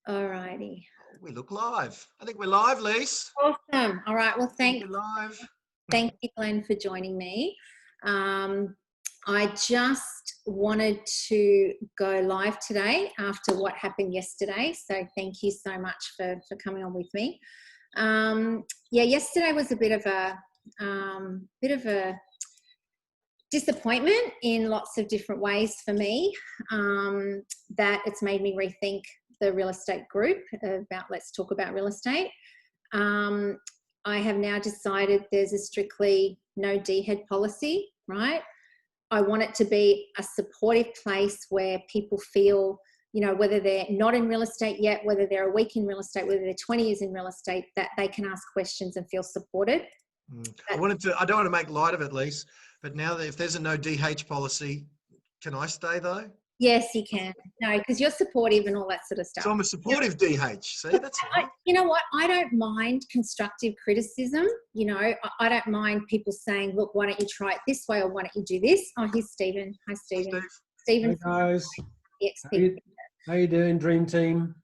All righty. We look live. I think we're live, Lise. Awesome. All right. Well, Thank you, live. Thank you, Glenn, for joining me. I just wanted to go live today after what happened yesterday. So thank you so much for coming on with me. Yeah, yesterday was a bit of a disappointment in lots of different ways for me, that it's made me rethink the real estate group about let's talk about real estate. I have now decided there's a strictly no D-head policy, right? I want it to be a supportive place where people feel, you know, whether they're not in real estate yet, whether they're a week in real estate, whether they're 20 years in real estate, that they can ask questions and feel supported. I don't want to make light of it, Lise, but now that if there's a no DH policy, can I stay though? Yes, you can. No, because you're supportive and all that sort of stuff. So I'm a supportive DH. See, that's right. You know what? I don't mind constructive criticism. You know, I don't mind people saying, look, why don't you try it this way, or why don't you do this? Oh, here's Stephen. Hi, Stephen. Stephen. Hey, guys. eXp. How you doing, Dream Team?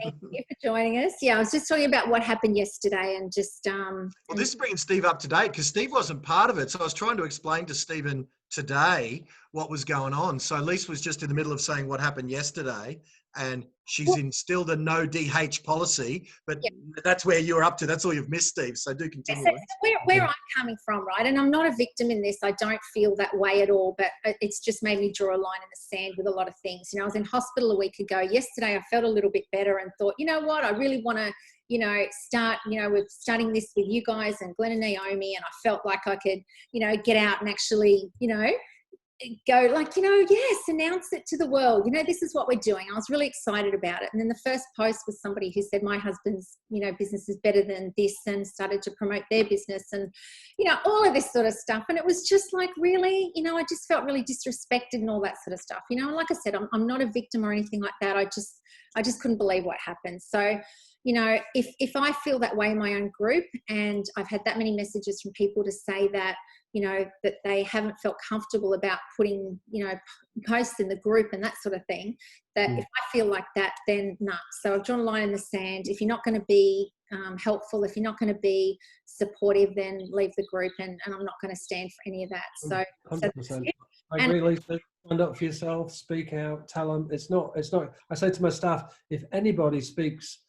Thank you for joining us. Yeah, I was just talking about what happened yesterday and just... well, this is bringing Steve up to date because Steve wasn't part of it. So I was trying to explain to Stephen today what was going on. So Lise was just in the middle of saying what happened yesterday, and she's instilled a no DH policy, but that's where you're up to. That's all you've missed, Steve. So do continue. So where I'm coming from, right? And I'm not a victim in this. I don't feel that way at all, but it's just made me draw a line in the sand with a lot of things. You know, I was in hospital a week ago. Yesterday, I felt a little bit better and thought, you know what? I really want to, you know, start, you know, with starting this with you guys and Glenn and Naomi. And I felt like I could, you know, get out and actually, you know, go like, you know, yes, announce it to the world. You know, this is what we're doing. I was really excited about it. And then the first post was somebody who said my husband's, you know, business is better than this, and started to promote their business and, you know, all of this sort of stuff. And it was just like, really, you know, I just felt really disrespected and all that sort of stuff. You know, and like I said, I'm not a victim or anything like that. I just couldn't believe what happened. So, you know, if I feel that way in my own group, and I've had that many messages from people to say that, you know, that they haven't felt comfortable about putting, you know, posts in the group and that sort of thing, that if I feel like that, then nah. So I've drawn a line in the sand. If you're not going to be helpful, if you're not going to be supportive, then leave the group, and I'm not going to stand for any of that. So 100%. I really stand up for yourself, speak out, tell them it's not, I say to my staff, if anybody speaks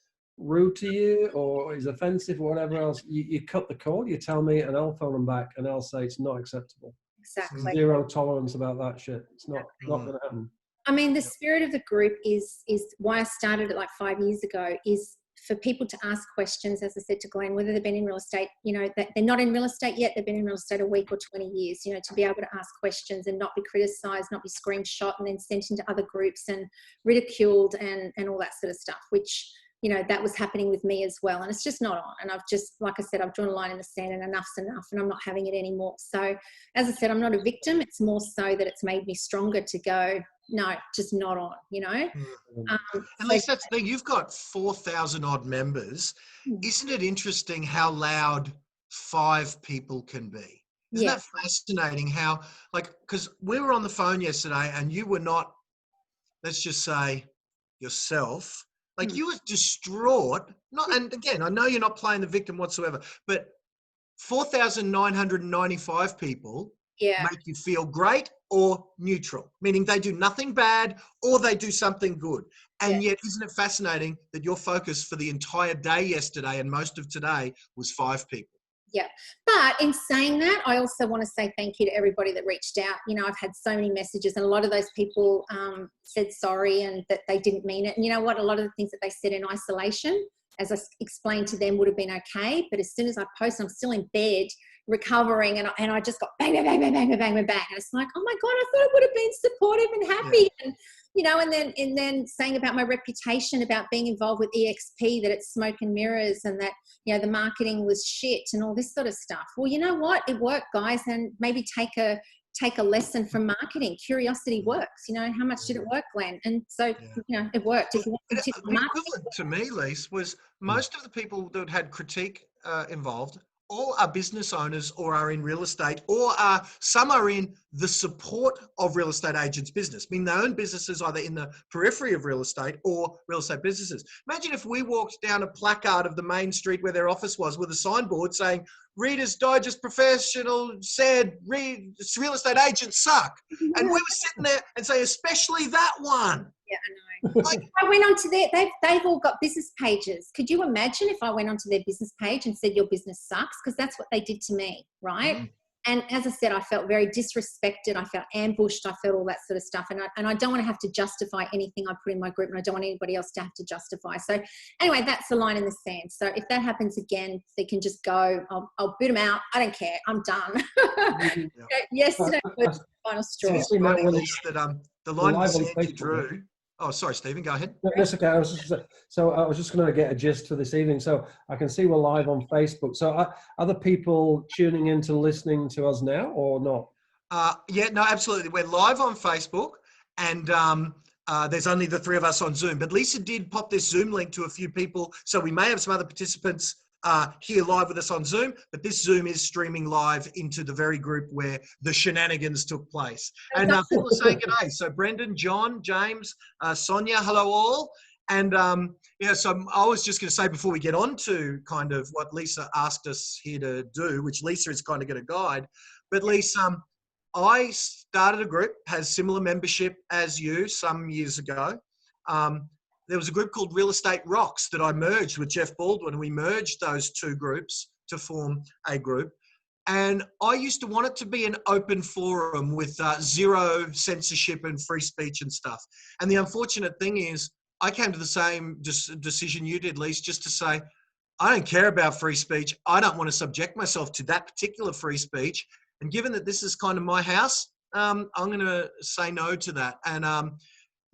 rude to you or is offensive or whatever else, you cut the cord, you tell me, and I'll phone them back and I'll say it's not acceptable. Exactly. Zero tolerance about that shit. It's not going to happen. I mean, the spirit of the group is why I started it like 5 years ago, is for people to ask questions, as I said to Glenn, whether they've been in real estate, you know, that they're not in real estate yet, they've been in real estate a week or 20 years, you know, to be able to ask questions and not be criticised, not be screenshot and then sent into other groups and ridiculed and all that sort of stuff, which, you know, that was happening with me as well. And it's just not on. And I've just, like I said, I've drawn a line in the sand, and enough's enough, and I'm not having it anymore. So as I said, I'm not a victim. It's more so that it's made me stronger to go, no, just not on, you know. At least that's the thing. You've got 4,000 odd members. Isn't it interesting how loud 5 people can be? Isn't that fascinating how, like, because we were on the phone yesterday and you were not, let's just say yourself, like you were distraught. Not, and again, I know you're not playing the victim whatsoever, but 4,995 people make you feel great or neutral, meaning they do nothing bad or they do something good. And yet, isn't it fascinating that your focus for the entire day yesterday and most of today was 5 people? Yeah. But in saying that, I also want to say thank you to everybody that reached out. You know, I've had so many messages, and a lot of those people said sorry and that they didn't mean it. And you know what? A lot of the things that they said in isolation, as I explained to them, would have been okay. But as soon as I post, I'm still in bed recovering, and I just got bang, bang, bang, bang, bang, bang, bang, bang. And it's like, oh my God, I thought I would have been supportive and happy. And, you know, and then saying about my reputation, about being involved with eXp, that it's smoke and mirrors, and that, you know, the marketing was shit and all this sort of stuff. Well, you know what? It worked, guys, and maybe take a lesson from marketing. Curiosity works. You know, how much did it work, Glenn? And so, you know, it worked. If you want to the equivalent to me, Lise, was most of the people that had critique involved, all are business owners or are in real estate, or some are in the support of real estate agents' business. I mean, they own businesses either in the periphery of real estate or real estate businesses. Imagine if we walked down a placard of the main street where their office was with a signboard saying, Reader's Digest Professional said real estate agents suck. And we were sitting there and say, especially that one. Yeah, I know. Like, I went onto they've all got business pages. Could you imagine if I went onto their business page and said, your business sucks? Because that's what they did to me, right? Mm. And as I said, I felt very disrespected. I felt ambushed. I felt all that sort of stuff. And I don't want to have to justify anything I put in my group, and I don't want anybody else to have to justify. So anyway, that's the line in the sand. So if that happens again, they can just go, I'll boot them out. I don't care. I'm done. Yesterday was the final straw. It's funny, Lisa, that the line in the sand you drew. Oh, sorry, Stephen, go ahead. No, that's okay. I was just going to get a gist for this evening. So I can see we're live on Facebook. So are other people tuning in to listening to us now or not? Yeah, no, absolutely. We're live on Facebook, and there's only the three of us on Zoom. But Lisa did pop this Zoom link to a few people, so we may have some other participants here live with us on Zoom, but this Zoom is streaming live into the very group where the shenanigans took place. And people are saying g'day. So Brendan, John, James, Sonia, hello all. And so I was just going to say before we get on to kind of what Lisa asked us here to do, which Lisa is kind of going to guide. But Lisa, I started a group, has similar membership as you some years ago. There was a group called Real Estate Rocks that I merged with Jeff Baldwin. We merged those two groups to form a group. And I used to want it to be an open forum with zero censorship and free speech and stuff. And the unfortunate thing is I came to the same decision you did, Lise, just to say, I don't care about free speech. I don't want to subject myself to that particular free speech. And given that this is kind of my house, I'm going to say no to that. And,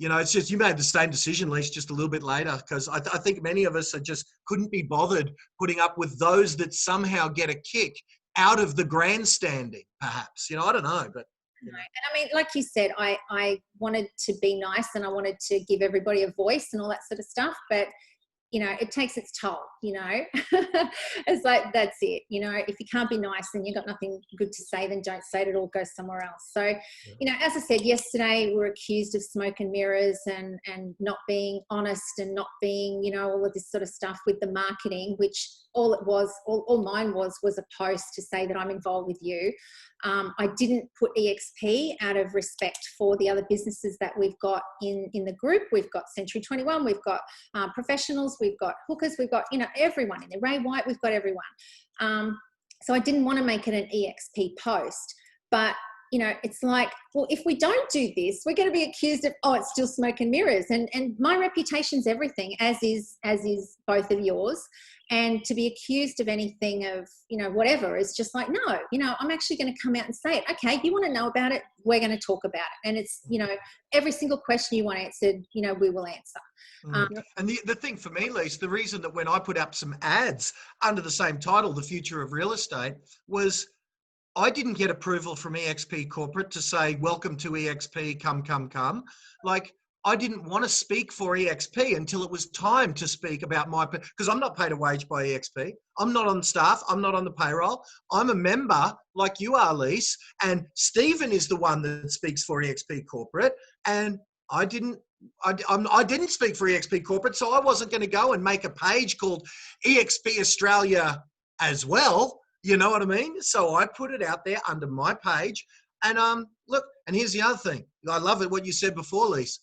it's just you made the same decision, Lise, just a little bit later, because I think many of us just couldn't be bothered putting up with those that somehow get a kick out of the grandstanding, perhaps. I don't know, but. And I mean, like you said, I wanted to be nice and I wanted to give everybody a voice and all that sort of stuff, but it takes its toll, It's like, that's it. If you can't be nice and you've got nothing good to say, then don't say it at all, go somewhere else. So, as I said, yesterday we were accused of smoke and mirrors and not being honest and not being, all of this sort of stuff with the marketing, which all mine was a post to say that I'm involved with you. I didn't put eXp out of respect for the other businesses that we've got in the group. We've got Century 21, we've got professionals, we've got hookers, we've got, everyone in there. Ray White, we've got everyone. So I didn't want to make it an eXp post, but it's like, well, if we don't do this, we're going to be accused of, it's still smoke and mirrors. And my reputation's everything, as is both of yours. And to be accused of anything of, whatever is just like, no, I'm actually going to come out and say it. Okay, you want to know about it? We're going to talk about it. And it's, every single question you want answered, we will answer. And the thing for me, Lise, the reason that when I put up some ads under the same title, The Future of Real Estate, was I didn't get approval from eXp Corporate to say, welcome to eXp, come. Like, I didn't want to speak for eXp until it was time to speak about because I'm not paid a wage by eXp. I'm not on staff. I'm not on the payroll. I'm a member like you are, Lise, and Stephen is the one that speaks for eXp Corporate. And I didn't speak for eXp Corporate, so I wasn't going to go and make a page called eXp Australia as well. You know what I mean? So I put it out there under my page. And look, and here's the other thing. I love it what you said before, Lise.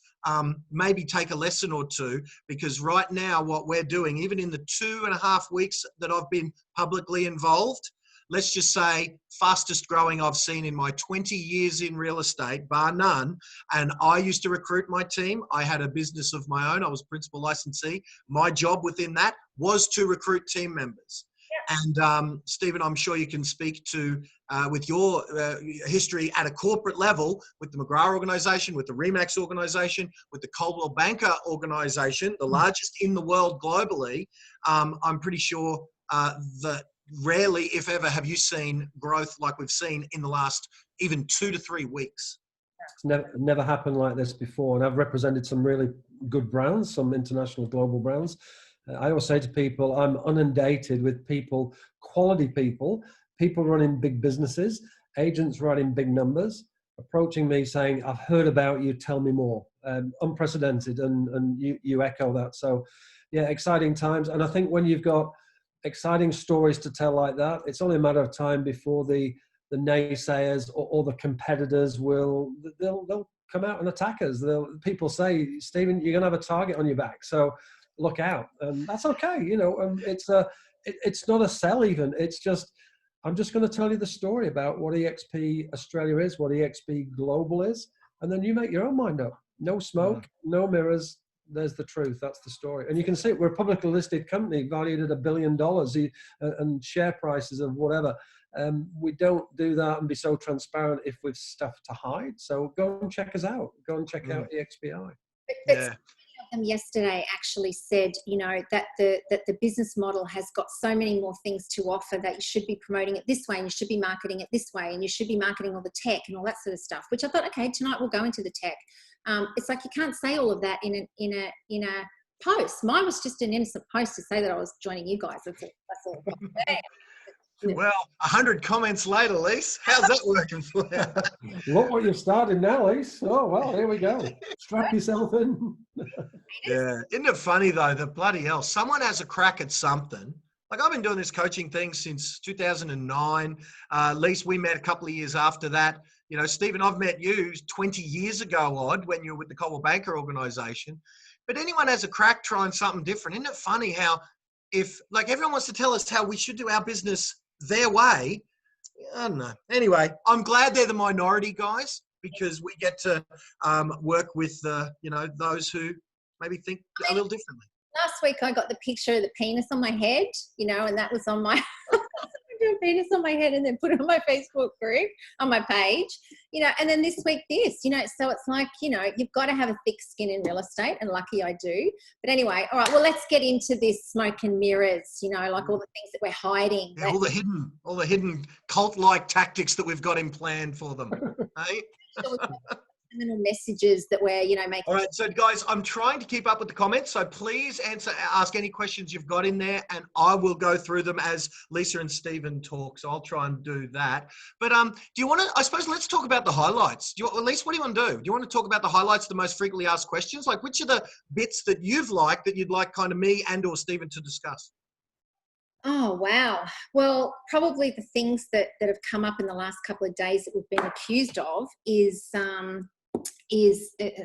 Maybe take a lesson or two, because right now what we're doing, even in the 2.5 weeks that I've been publicly involved, let's just say fastest growing I've seen in my 20 years in real estate, bar none. And I used to recruit my team. I had a business of my own. I was principal licensee. My job within that was to recruit team members. And Stephen, I'm sure you can speak to, with your history at a corporate level, with the McGrath organisation, with the Remax organisation, with the Coldwell Banker organisation, the largest in the world globally. I'm pretty sure that rarely, if ever, have you seen growth like we've seen in the last even 2 to 3 weeks. It's never happened like this before. And I've represented some really good brands, some international global brands. I always say to people, I'm inundated with people, quality people running big businesses, agents writing big numbers, approaching me saying, I've heard about you, tell me more. Unprecedented, and you echo that. So yeah, exciting times. And I think when you've got exciting stories to tell like that, it's only a matter of time before the naysayers or the competitors they'll come out and attack us. People say, Stephen, you're going to have a target on your back, so look out. And that's okay. It's not a sell even. It's just, I'm just going to tell you the story about what eXp Australia is, what eXp Global is, and then you make your own mind up. No smoke, no mirrors. There's the truth. That's the story. And you can see we're a publicly listed company valued at $1 billion and share prices of whatever. We don't do that and be so transparent if we've stuff to hide. So go and check us out. Go and check out eXpI. Yeah. Them yesterday actually said, that the business model has got so many more things to offer, that you should be promoting it this way, and you should be marketing it this way, and you should be marketing all the tech and all that sort of stuff, which I thought, okay, tonight we'll go into the tech. It's like, you can't say all of that in a post. Mine was just an innocent post to say that I was joining you guys. That's all. Well, 100 comments later, Lise. How's that working for you? Look what you've started now, Lise. Oh, well, here we go. Strap yourself in. Yeah. Isn't it funny, though, that bloody hell, someone has a crack at something. Like, I've been doing this coaching thing since 2009. Lise, we met a couple of years after that. Stephen, I've met you 20 years ago, when you were with the Coldwell Banker organisation. But anyone has a crack trying something different. Isn't it funny how everyone wants to tell us how we should do our business their way? I don't know. Anyway, I'm glad they're the minority, guys, because we get to work with those who maybe think a little differently. Last week I got the picture of the penis on my head, and that was on my penis on my head, and then put it on my Facebook group, on my page, and then this week this, so it's like, you've got to have a thick skin in real estate, and lucky I do. But anyway, all right, well, let's get into this smoke and mirrors, like all the things that we're hiding. Yeah, all the hidden cult-like tactics that we've got in plan for them. Hey? Little messages that we're making. All right, so guys, I'm trying to keep up with the comments, so please ask any questions you've got in there, and I will go through them as Lisa and Stephen talk. So I'll try and do that. But do you want to? I suppose let's talk about the highlights. Lisa, what do you want to do? Do you want to talk about the highlights, the most frequently asked questions? Like, which are the bits that you've liked that you'd like kind of me and or Stephen to discuss? Oh, wow. Well, probably the things that have come up in the last couple of days that we've been accused of is,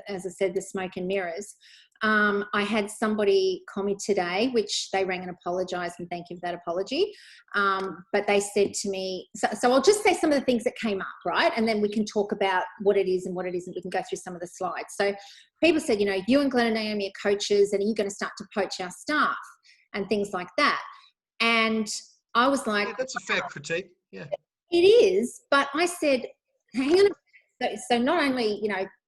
as I said, the smoke and mirrors. I had somebody call me today, which they rang and apologised, and thank you for that apology. But they said to me, so I'll just say some of the things that came up, right? And then we can talk about what it is and what it isn't. We can go through some of the slides. So people said, you and Glenn and Naomi are coaches, and are you going to start to poach our staff and things like that? And I was like, yeah, that's a fair critique. Yeah, it is. But I said, hang on. So not only,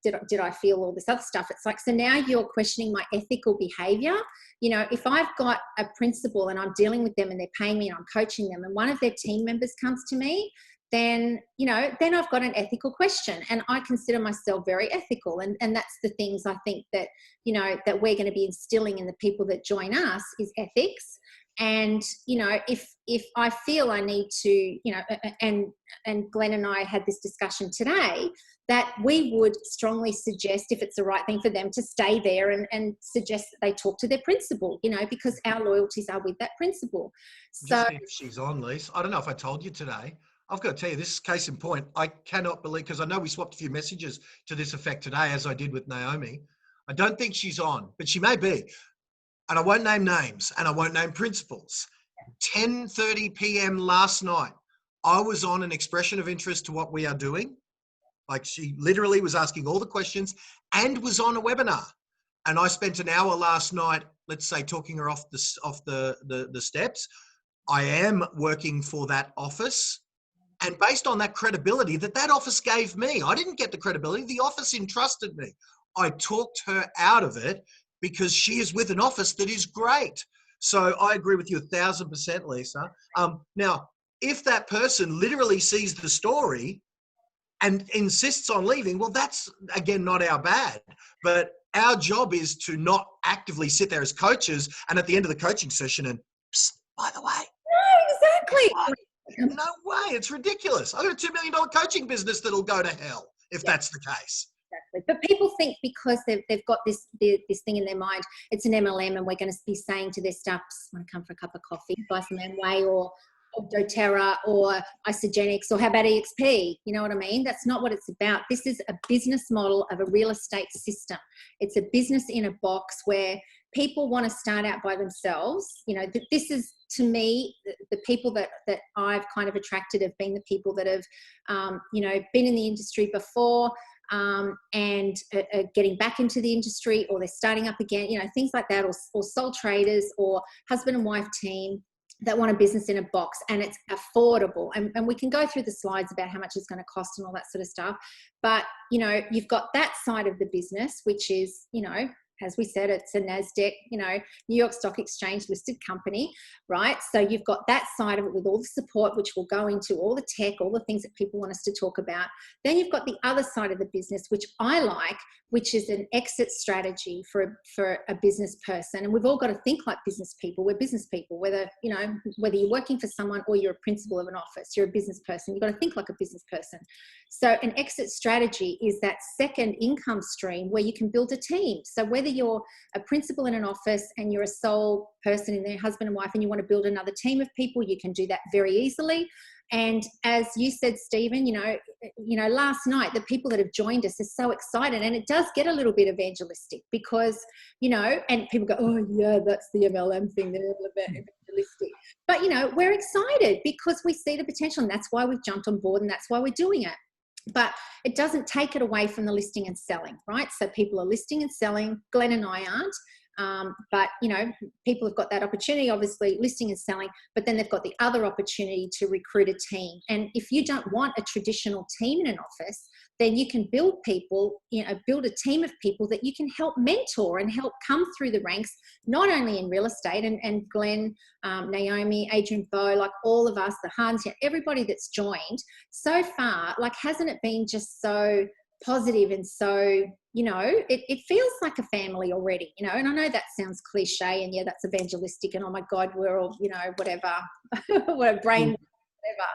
did I feel all this other stuff, it's like, so now you're questioning my ethical behavior. If I've got a principal and I'm dealing with them and they're paying me and I'm coaching them, and one of their team members comes to me, then I've got an ethical question, and I consider myself very ethical. And that's the things I think that, that we're going to be instilling in the people that join us is ethics. And, if I feel I need to, and Glenn and I had this discussion today, that we would strongly suggest, if it's the right thing for them, to stay there and suggest that they talk to their principal, because our loyalties are with that principal. So if she's on, Lise, I don't know if I told you today, I've got to tell you, this is case in point. I cannot believe, because I know we swapped a few messages to this effect today, as I did with Naomi. I don't think she's on, but she may be. And I won't name names and I won't name principals. 10:30 p.m. last night, I was on an expression of interest to what we are doing. Like, she literally was asking all the questions and was on a webinar. And I spent an hour last night, let's say, talking her off the steps. I am working for that office. And based on that credibility that office gave me, I didn't get the credibility. The office entrusted me. I talked her out of it, because she is with an office that is great. So I agree with you 1,000%, Lisa. Now, if that person literally sees the story and insists on leaving, well, that's, again, not our bad. But our job is to not actively sit there as coaches and at the end of the coaching session and, by the way. No, exactly. No way. It's ridiculous. I've got a $2 million coaching business that'll go to hell if that's the case. Exactly. But people think because they've got this thing in their mind, it's an MLM, and we're going to be saying to their staff, want to come for a cup of coffee, buy some Amway or doTERRA or Isogenics, or how about eXp? You know what I mean? That's not what it's about. This is a business model of a real estate system. It's a business in a box where people want to start out by themselves. You know, this is, to me, the people that I've kind of attracted have been the people that have, you know, been in the industry before, and getting back into the industry, or they're starting up again, you know, things like that, or sole traders, or husband and wife team that want a business in a box, and it's affordable. And we can go through the slides about how much it's going to cost and all that sort of stuff. But, you know, you've got that side of the business, which is, you know, as we said, it's a NASDAQ, you know, New York Stock Exchange listed company, right? So you've got that side of it with all the support, which will go into all the tech, all the things that people want us to talk about. Then you've got the other side of the business, which I like, which is an exit strategy for a business person. And we've all got to think like business people. We're business people, whether, you know, whether you're working for someone or you're a principal of an office, you're a business person. You've got to think like a business person. So an exit strategy is that second income stream where you can build a team. So whether you're a principal in an office and you're a sole person in there, husband and wife, and you want to build another team of people, you can do that very easily. And as you said, Stephen, you know, last night, the people that have joined us are so excited, and it does get a little bit evangelistic because, you know, and people go, oh yeah, that's the MLM thing, they're evangelistic. But, you know, we're excited because we see the potential, and that's why we've jumped on board, and that's why we're doing it. But it doesn't take it away from the listing and selling, right? So people are listing and selling. Glenn and I aren't. But, you know, people have got that opportunity, obviously, listing and selling, but then they've got the other opportunity to recruit a team. And if you don't want a traditional team in an office, then you can build people, you know, build a team of people that you can help mentor and help come through the ranks, not only in real estate, and Glenn, Naomi, Adrian Bowe, like all of us, the Hans, everybody that's joined so far, like, hasn't it been just so positive and so, you know, it feels like a family already, you know. And I know that sounds cliche, and yeah, that's evangelistic, and oh my God, we're all, you know, whatever, we're brain, whatever.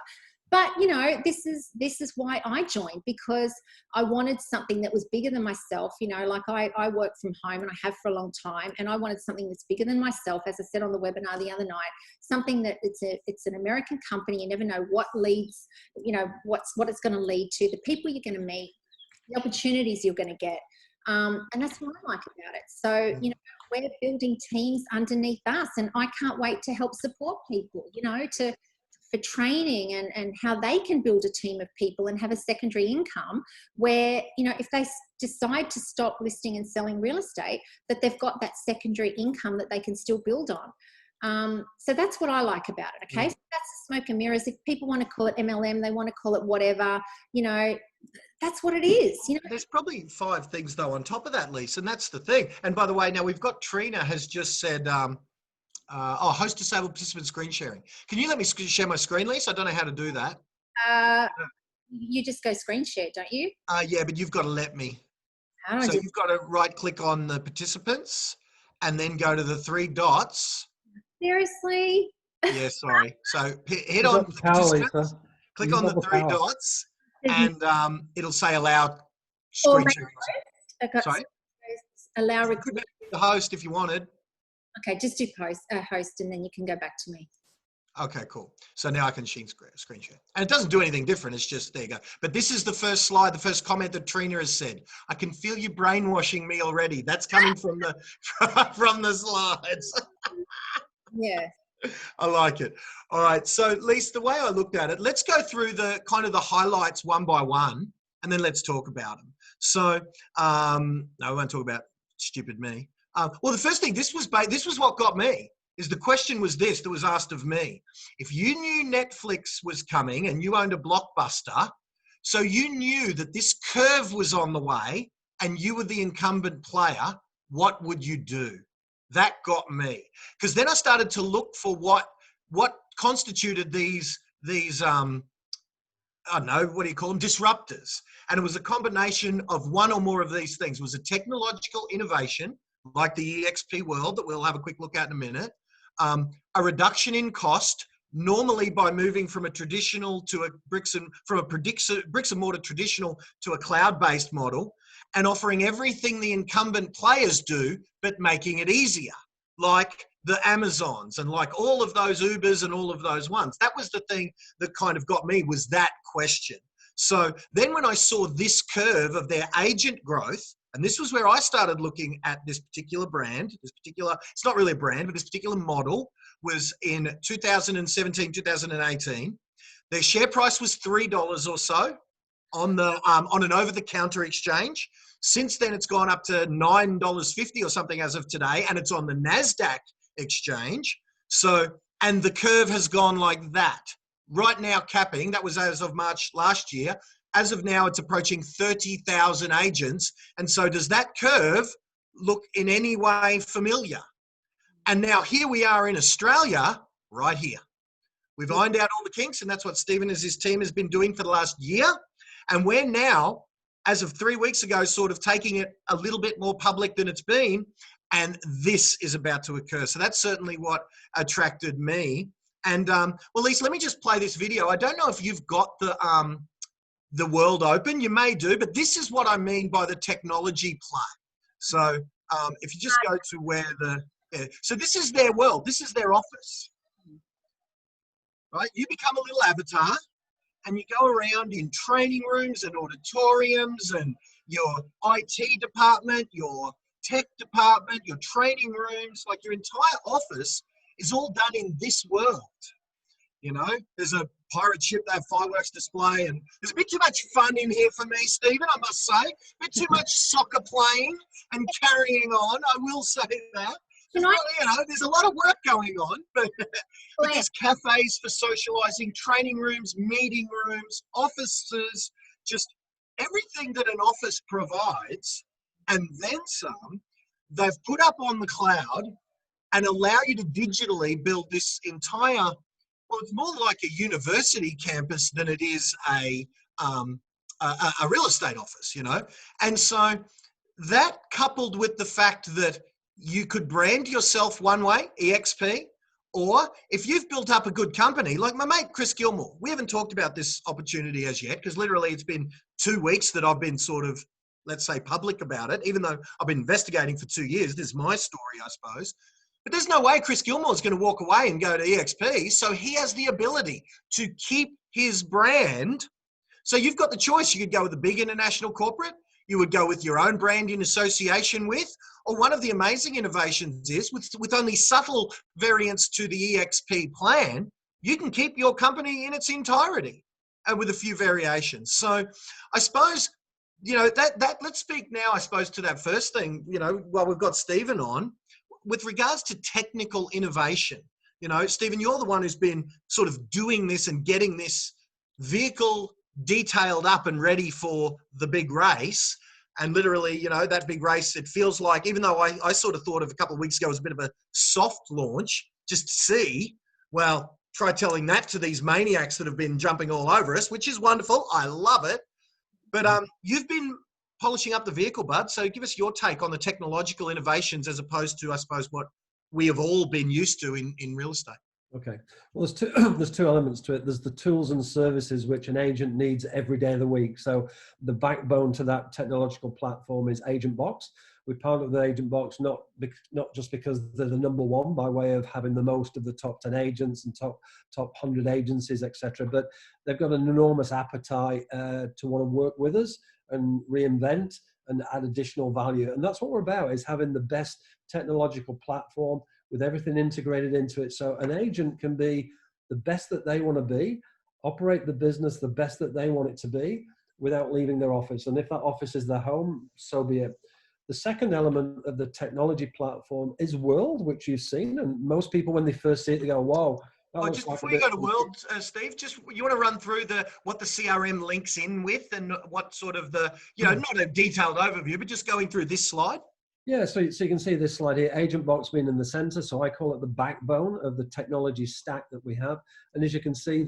But, you know, this is why I joined, because I wanted something that was bigger than myself. You know, like I work from home, and I have for a long time, and I wanted something that's bigger than myself. As I said on the webinar the other night, something that it's an American company. You never know what leads, you know, what it's going to lead to, the people you're going to meet, the opportunities you're going to get. And that's what I like about it. So, you know, we're building teams underneath us, and I can't wait to help support people, you know, for training and how they can build a team of people and have a secondary income where, you know, if they decide to stop listing and selling real estate, that they've got that secondary income that they can still build on. So that's what I like about it. Okay. So that's the smoke and mirrors. If people want to call it MLM, they want to call it whatever, you know, that's what it is. You know, there's probably 5 things though on top of that, Lisa, and that's the thing. And by the way, now we've got Trina has just said, host disabled participant screen sharing. Can you let me share my screen, Lisa? I don't know how to do that. You just go screen share, don't you? Yeah, but you've got to let me. So you've got to right click on the participants and then go to the 3 dots. Seriously? Yeah, sorry. So hit on participants, click on the 3 dots, and it'll say allow screen sharing. Sorry? Allow you could be the host if you wanted. Okay, just do host, and then you can go back to me. Okay, cool. So now I can screen share. And it doesn't do anything different. It's just, there you go. But this is the first slide, the first comment that Trina has said. I can feel you brainwashing me already. That's coming from the from the slides. Yeah. I like it. All right. So, Lisa, the way I looked at it, let's go through the kind of the highlights one by one, and then let's talk about them. So, no, I won't talk about stupid me. Well, the first thing, this was what got me. Is the question was this that was asked of me. If you knew Netflix was coming and you owned a Blockbuster, so you knew that this curve was on the way and you were the incumbent player, what would you do? That got me. Because then I started to look for what constituted these I don't know, what do you call them? Disruptors. And it was a combination of one or more of these things. It was a technological innovation, like the eXp world that we'll have a quick look at in a minute, a reduction in cost, normally by moving from a traditional to a bricks and mortar traditional to a cloud-based model, and offering everything the incumbent players do, but making it easier, like the Amazons and like all of those Ubers and all of those ones. That was the thing that kind of got me, was that question. So then when I saw this curve of their agent growth, and this was where I started looking at this particular brand, it's not really a brand, but this particular model was in 2017, 2018. Their share price was $3 or so on an over-the-counter exchange. Since then, it's gone up to $9.50 or something as of today, and it's on the NASDAQ exchange. So, and the curve has gone like that. Right now, capping, that was as of March last year. As of now, it's approaching 30,000 agents. And so does that curve look in any way familiar? And now here we are in Australia, right here. We've ironed out all the kinks, and that's what Stephen and his team has been doing for the last year. And we're now, as of 3 weeks ago, sort of taking it a little bit more public than it's been. And this is about to occur. So that's certainly what attracted me. And well, Lisa, let me just play this video. I don't know if you've got the world open. You may do, but this is what I mean by the technology play. So if you just go to where so this is their world. This is their office, right? You become a little avatar and you go around in training rooms and auditoriums and your IT department, your tech department, your training rooms, like your entire office is all done in this world. You know, there's a pirate ship, they have fireworks display, and there's a bit too much fun in here for me, Stephen, I must say. A bit too much soccer playing and carrying on, I will say that. There's a lot of work going on, but there's cafes for socializing, training rooms, meeting rooms, offices, just everything that an office provides, and then some, they've put up on the cloud and allow you to digitally build this entire, well, it's more like a university campus than it is a real estate office, you know? And so that, coupled with the fact that you could brand yourself one way, eXp, or if you've built up a good company, like my mate Chris Gilmore, we haven't talked about this opportunity as yet, because literally it's been 2 weeks that I've been sort of, let's say, public about it, even though I've been investigating for 2 years. This is my story, I suppose. But there's no way Chris Gilmore is going to walk away and go to eXp. So he has the ability to keep his brand. So you've got the choice. You could go with a big international corporate. You would go with your own brand in association with, or one of the amazing innovations is with only subtle variants to the eXp plan, you can keep your company in its entirety and with a few variations. So I suppose, you know, that let's speak now, I suppose, to that first thing, you know, while we've got Stephen on, with regards to technical innovation. You know, Stephen, you're the one who's been sort of doing this and getting this vehicle detailed up and ready for the big race. And literally, you know, that big race, it feels like, even though I sort of thought of a couple of weeks ago as a bit of a soft launch, just to see, well, try telling that to these maniacs that have been jumping all over us, which is wonderful. I love it. But you've been polishing up the vehicle, bud. So give us your take on the technological innovations as opposed to, I suppose, what we have all been used to in real estate. Okay. Well, there's two elements to it. There's the tools and services which an agent needs every day of the week. So the backbone to that technological platform is Agent Box. We're part of the Agent Box, not just because they're the number one by way of having the most of the top 10 agents and top 100 agencies, etc. But they've got an enormous appetite to want to work with us and reinvent and add additional value. And that's what we're about, is having the best technological platform with everything integrated into it. So an agent can be the best that they want to be, operate the business the best that they want it to be without leaving their office. And if that office is their home, so be it. The second element of the technology platform is World, which you've seen. And most people, when they first see it, they go, whoa. Just before you go to World, Steve, just you want to run through what the CRM links in with and what sort of the, you know, not a detailed overview, but just going through this slide. Yeah, so you can see this slide here, Agent Box being in the center. So I call it the backbone of the technology stack that we have. And as you can see,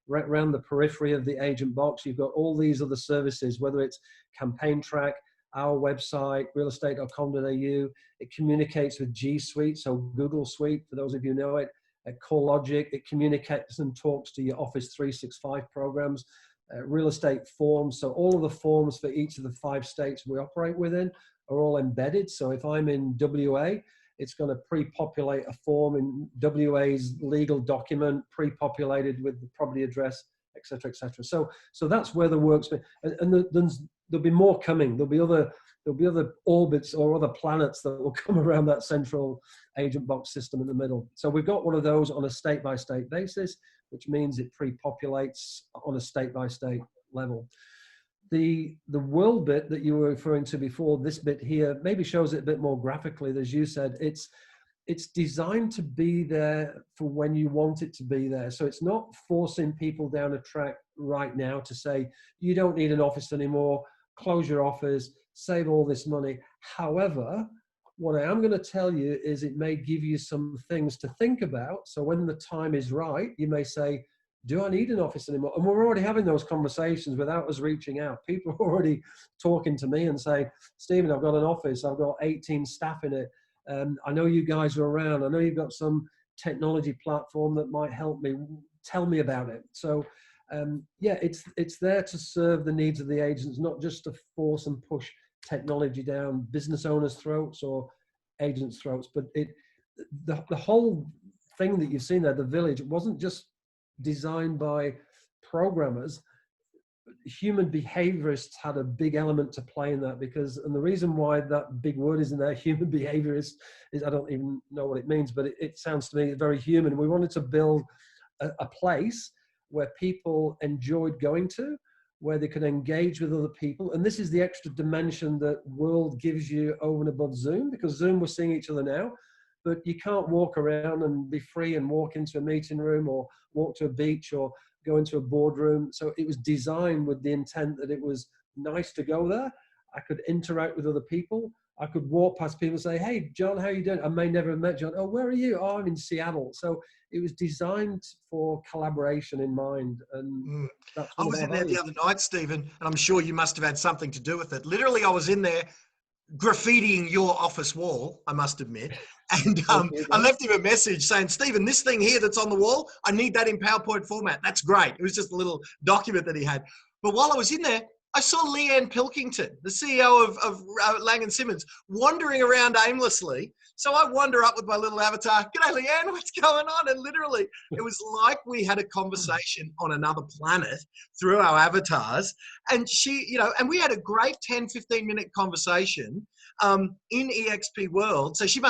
right around the periphery of the Agent Box, you've got all these other services, whether it's Campaign Track, our website, realestate.com.au. It communicates with G Suite, so Google Suite, for those of you who know it. At CoreLogic, it communicates and talks to your Office 365 programs. Real estate forms, so all of the forms for each of the 5 states we operate within are all embedded. So if I'm in WA, it's going to pre-populate a form in WA's legal document, pre-populated with the property address, etc., etc. So that's where the work's been, and there'll be more coming. There'll be other orbits or other planets that will come around that central Agent Box system in the middle. So we've got one of those on a state-by-state basis, which means it pre-populates on a state-by-state level. The world bit that you were referring to before, this bit here, maybe shows it a bit more graphically. As you said, it's designed to be there for when you want it to be there. So it's not forcing people down a track right now to say, you don't need an office anymore, close your office, save all this money. However, what I am going to tell you is it may give you some things to think about. So when the time is right, you may say, do I need an office anymore? And we're already having those conversations without us reaching out. People are already talking to me and saying, Stephen, I've got an office. I've got 18 staff in it. I know you guys are around. I know you've got some technology platform that might help me. Tell me about it. So yeah, it's there to serve the needs of the agents, not just to force and push technology down business owners' throats or agents' throats. But the whole thing that you've seen there, the village, wasn't just designed by programmers. Human behaviorists had a big element to play in that, because, and the reason why that big word is in there, human behaviorist, is I don't even know what it means, but it sounds to me very human. We wanted to build a place where people enjoyed going to, where they could engage with other people. And this is the extra dimension that World gives you over and above Zoom, because Zoom, we're seeing each other now, but you can't walk around and be free and walk into a meeting room or walk to a beach or go into a boardroom. So it was designed with the intent that it was nice to go there. I could interact with other people. I could walk past people and say, hey, John, how you doing? I may never have met John. Oh, where are you? Oh, I'm in Seattle. So it was designed for collaboration in mind. And that's I was in there the other night, Stephen, and I'm sure you must have had something to do with it. Literally, I was in there graffitiing your office wall, I must admit. And I left him a message saying, Stephen, this thing here that's on the wall, I need that in PowerPoint format. That's great. It was just a little document that he had. But while I was in there, I saw Leanne Pilkington, the CEO of Lang & Simmons, wandering around aimlessly. So I wander up with my little avatar. G'day, Leanne, what's going on? And literally, it was like we had a conversation on another planet through our avatars. And she, you know, and we had a great 10, 15-minute conversation in eXp World. So you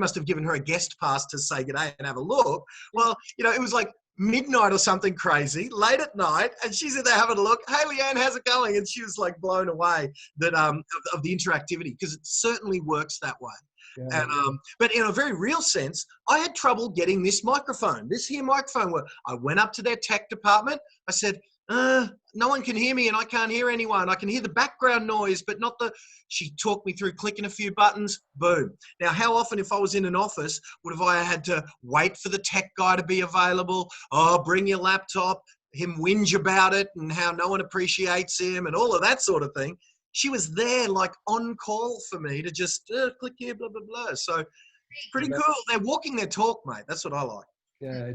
must have given her a guest pass to say g'day and have a look. Well, you know, it was like midnight or something crazy, late at night, and she's in there having a look. Hey, Leanne, how's it going? And she was like blown away that of the interactivity, because it certainly works that way. Yeah. And but in a very real sense, I had trouble getting this here microphone, where I went up to their tech department. I said, no one can hear me and I can't hear anyone. I can hear the background noise, but not the... She talked me through clicking a few buttons, boom. Now, how often, if I was in an office, would have I had to wait for the tech guy to be available? Oh, bring your laptop, him whinge about it and how no one appreciates him and all of that sort of thing. She was there like on call for me to just click here, blah, blah, blah. So pretty cool. They're walking their talk, mate. That's what I like. Yeah,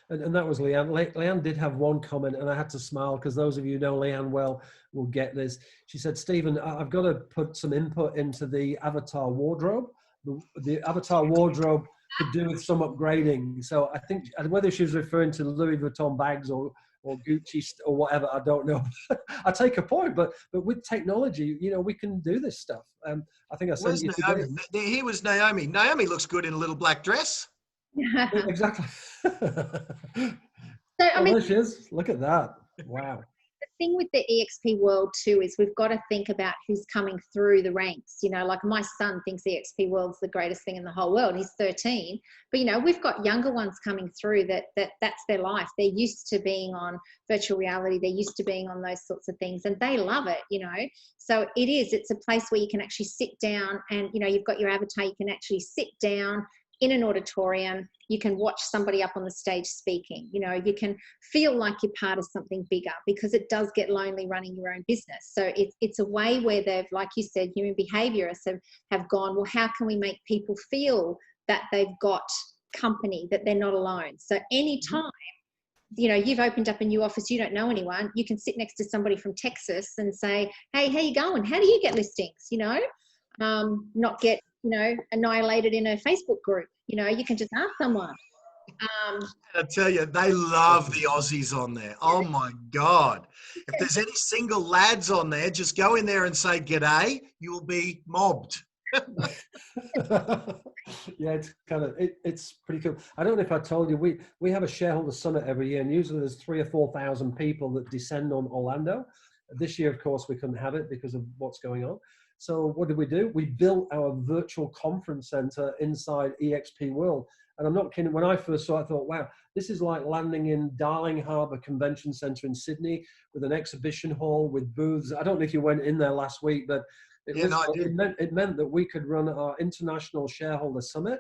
and that was Leanne. Leanne did have one comment, and I had to smile, because those of you who know Leanne well will get this. She said, Stephen, I've got to put some input into the avatar wardrobe. The avatar wardrobe could do with some upgrading. So I think, whether she was referring to Louis Vuitton bags or Gucci or whatever, I don't know. I take a point, but with technology, you know, we can do this stuff. I think I sent you today. Here was Naomi. Naomi looks good in a little black dress. Exactly. So, I mean, there she is. Look at that. Wow. thing with the EXP world too is we've got to think about who's coming through the ranks. You know, like my son thinks EXP world's the greatest thing in the whole world. He's 13, but you know, we've got younger ones coming through that's their life. They're used to being on virtual reality. They're used to being on those sorts of things, and they love it. You know, so it's a place where you can actually sit down, and you know, you've got your avatar. You can actually sit down in an auditorium. You can watch somebody up on the stage speaking. You know, you can feel like you're part of something bigger, because it does get lonely running your own business. So it's a way where they've, like you said, human behaviorists have gone, well, how can we make people feel that they've got company, that they're not alone? So anytime, you know, you've opened up a new office, you don't know anyone, you can sit next to somebody from Texas and say, hey, how you going? How do you get listings? You know, not get, you know, annihilated in a Facebook group. You know, you can just ask someone. I tell you, they love the Aussies on there. Oh my God. If there's any single lads on there, just go in there and say, g'day, you will be mobbed. Yeah, it's kind of, it's pretty cool. I don't know if I told you, we have a shareholder summit every year, and usually there's 3,000 or 4,000 people that descend on Orlando. This year, of course, we couldn't have it because of what's going on. So what did we do? We built our virtual conference center inside eXp World. And I'm not kidding, when I first saw it, I thought, wow, this is like landing in Darling Harbour Convention Centre in Sydney with an exhibition hall with booths. I don't know if you went in there last week, but it meant that we could run our international shareholder summit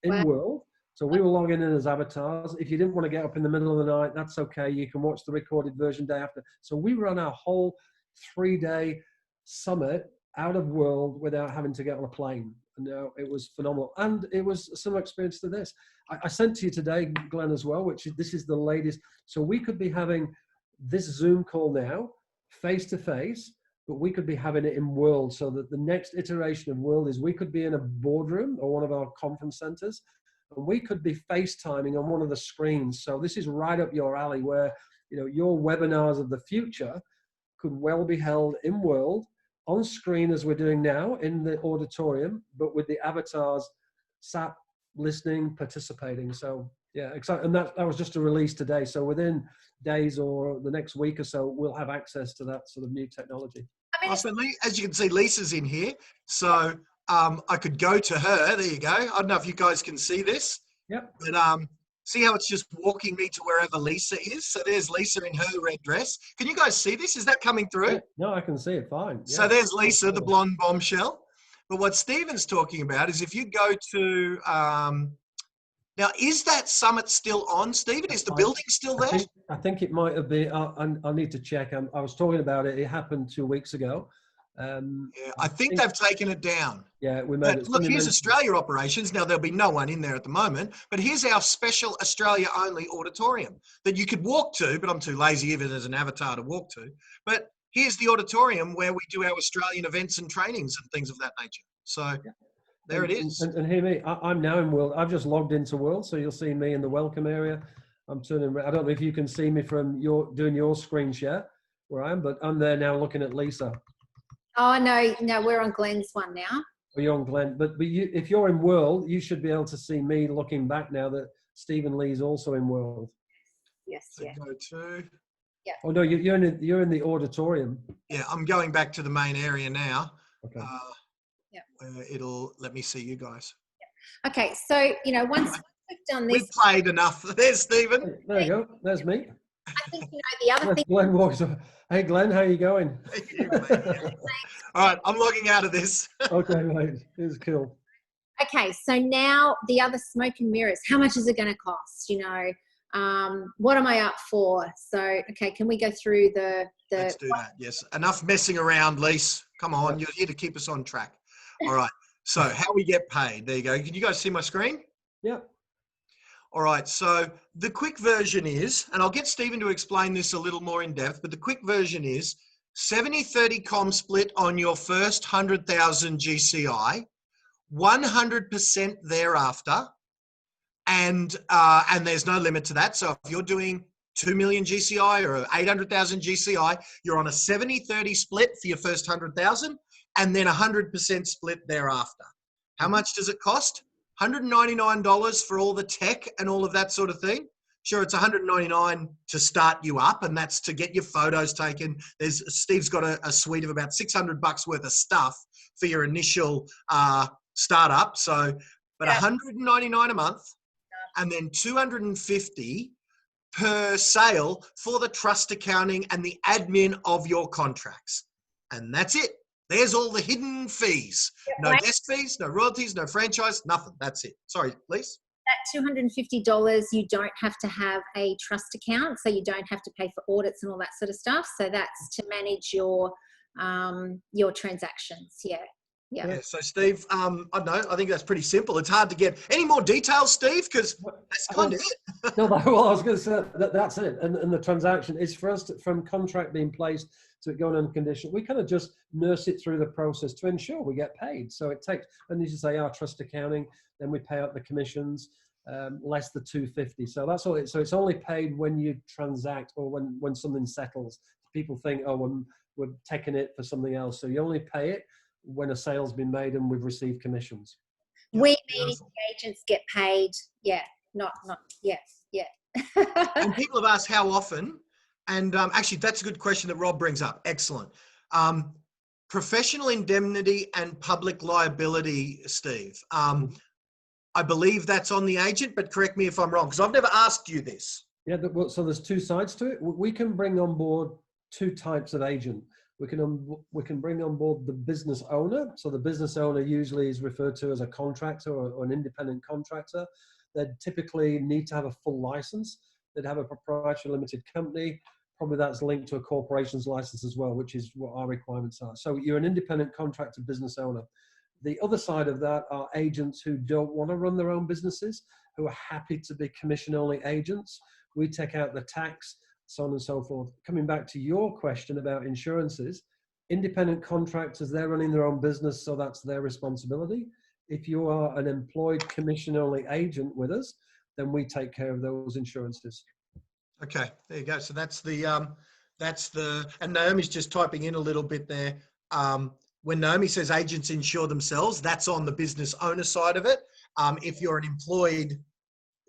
in World. So we were logging in as avatars. If you didn't want to get up in the middle of the night, that's okay. You can watch the recorded version day after. So we run our whole 3-day summit out of World without having to get on a plane. No, it was phenomenal. And it was a similar experience to this. I sent to you today, Glenn, as well, this is the latest. So we could be having this Zoom call now, face to face, but we could be having it in World, so that the next iteration of World is we could be in a boardroom or one of our conference centers, and we could be FaceTiming on one of the screens. So this is right up your alley, where, you know, your webinars of the future could well be held in World, on screen as we're doing now in the auditorium, but with the avatars sat listening, participating. So yeah, exciting. And that was just a release today. So within days or the next week or so, we'll have access to that sort of new technology. Awesome. As you can see, Lisa's in here. So I could go to her. There you go. I don't know if you guys can see this. Yep. But see how it's just walking me to wherever Lisa is? So there's Lisa in her red dress. Can you guys see this? Is that coming through? Yeah, no, I can see it fine. Yeah. So there's Lisa, the blonde bombshell. But what Stephen's talking about is if you go to, now, is that summit still on, Stephen? Is the building still there? I think it might have been. I need to check. I was talking about it. It happened 2 weeks ago. Yeah, I think they've taken it down. Yeah, we made it. Look, here's Australia operations. Now, there'll be no one in there at the moment, but here's our special Australia-only auditorium that you could walk to, but I'm too lazy even as an avatar to walk to. But here's the auditorium where we do our Australian events and trainings and things of that nature. So there it is. And hear me, I'm now in World. I've just logged into World, so you'll see me in the welcome area. I'm turning. I don't know if you can see me from doing your screen share where I am, but I'm there now looking at Lisa. Oh, no, we're on Glenn's one now. Well, you're on Glenn, but if you're in World, you should be able to see me looking back now that Stephen Lee's also in World. Yes, so go to. Yeah. Oh no, you're in the auditorium. Yeah, I'm going back to the main area now. Okay. It'll let me see you guys. Yeah. Okay, so you know, once we've done this, we've played enough. There's Stephen. There you go. There's me. I think you know the other thing. Glenn walks up. Hey, Glenn, how you going? All right, I'm logging out of this. Okay, mate. It's cool. Okay, so now the other smoke and mirrors. How much is it going to cost? You know, what am I up for? So, okay, can we go through the? Let's do that. Yes, enough messing around, Lise. Come on, you're here to keep us on track. All right. So, how we get paid? There you go. Can you guys see my screen? Yeah. All right, so the quick version is, and I'll get Stephen to explain this a little more in depth, but the quick version is 70-30 com split on your first 100,000 GCI, 100% thereafter, and there's no limit to that. So if you're doing 2 million GCI or 800,000 GCI, you're on a 70-30 split for your first 100,000, and then 100% split thereafter. How much does it cost? $199 for all the tech and all of that sort of thing. Sure, it's $199 to start you up, and that's to get your photos taken. Steve's got a suite of about $600 worth of stuff for your initial startup. So, but $199 a month, and then $250 per sale for the trust accounting and the admin of your contracts, and that's it. There's all the hidden fees. No desk fees, no royalties, no franchise, nothing. That's it. Sorry, Lise. That $250, you don't have to have a trust account, so you don't have to pay for audits and all that sort of stuff. So that's to manage your transactions. Yeah. So Steve, I don't know. I think that's pretty simple. It's hard to get any more details, Steve, because that's kind of it. No, well, I was going to say that's it. And the transaction is for us from contract being placed to it going on condition. We kind of just nurse it through the process to ensure we get paid. So it takes, and as you say, our trust accounting, then we pay out the commissions, less the $250. So that's all. So it's only paid when you transact or when something settles. People think, oh, we're taking it for something else. So you only pay it when a sale's been made and we've received commissions. We meaning the agents get paid. Yeah. Not. Yeah. And people have asked how often, and actually that's a good question that Rob brings up. Excellent. Professional indemnity and public liability, Steve. I believe that's on the agent, but correct me if I'm wrong, because I've never asked you this. Yeah, so there's two sides to it. We can bring on board two types of agent. We can bring on board the business owner. So the business owner usually is referred to as a contractor or an independent contractor. They'd typically need to have a full license. They'd have a proprietary limited company. Probably that's linked to a corporation's license as well, which is what our requirements are. So you're an independent contractor business owner. The other side of that are agents who don't want to run their own businesses, who are happy to be commission-only agents. We take out the tax, so on and so forth. Coming back to your question about insurances, independent contractors, they're running their own business, so that's their responsibility. If you are an employed commission-only agent with us, then we take care of those insurances. Okay, there you go. So that's and Naomi's just typing in a little bit there. When Naomi says agents insure themselves, that's on the business owner side of it. If you're an employed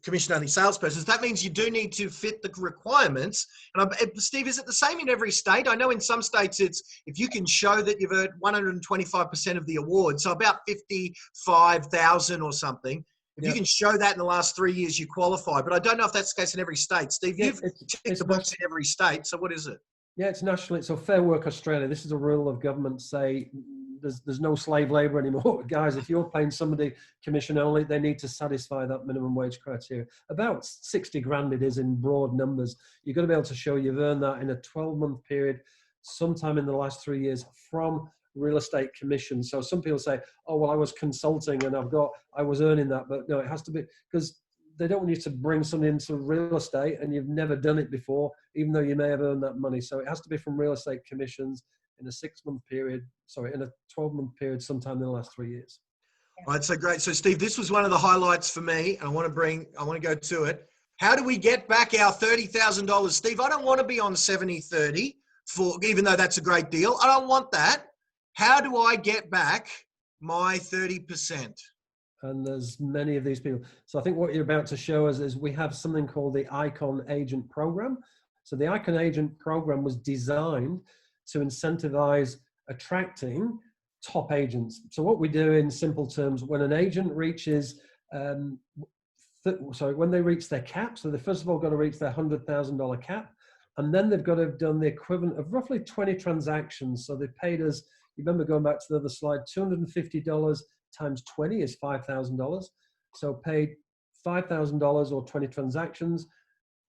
commission-only salesperson, that means you do need to fit the requirements. And Steve, is it the same in every state? I know in some states it's if you can show that you've earned 125% of the award, so about 55,000 or something. If you can show that in the last 3 years, you qualify. But I don't know if that's the case in every state. Steve, you've ticked the box in every state. So what is it? Yeah, it's nationally. So Fair Work Australia, this is a rule of government say there's no slave labor anymore. Guys, if you're paying somebody commission only, they need to satisfy that minimum wage criteria. About 60 grand it is in broad numbers. You've got to be able to show you've earned that in a 12-month period, sometime in the last 3 years from real estate commission. So some people say, oh, well, I was consulting and I was earning that, but no, it has to be, because they don't want you to bring something into real estate and you've never done it before, even though you may have earned that money. So it has to be from real estate commissions in a 12-month period, sometime in the last 3 years. All right, so great. So Steve, this was one of the highlights for me. I want to go to it. How do we get back our $30,000? Steve, I don't want to be on 70-30 even though that's a great deal. I don't want that. How do I get back my 30%? And there's many of these people. So I think what you're about to show us is we have something called the Icon Agent Program. So the Icon Agent Program was designed to incentivize attracting top agents. So what we do in simple terms, when an agent reaches, when they reach their cap, so they first of all got to reach their $100,000 cap, and then they've got to have done the equivalent of roughly 20 transactions. So they paid us, you remember going back to the other slide, $250 times 20 is $5,000. So paid $5,000 or 20 transactions,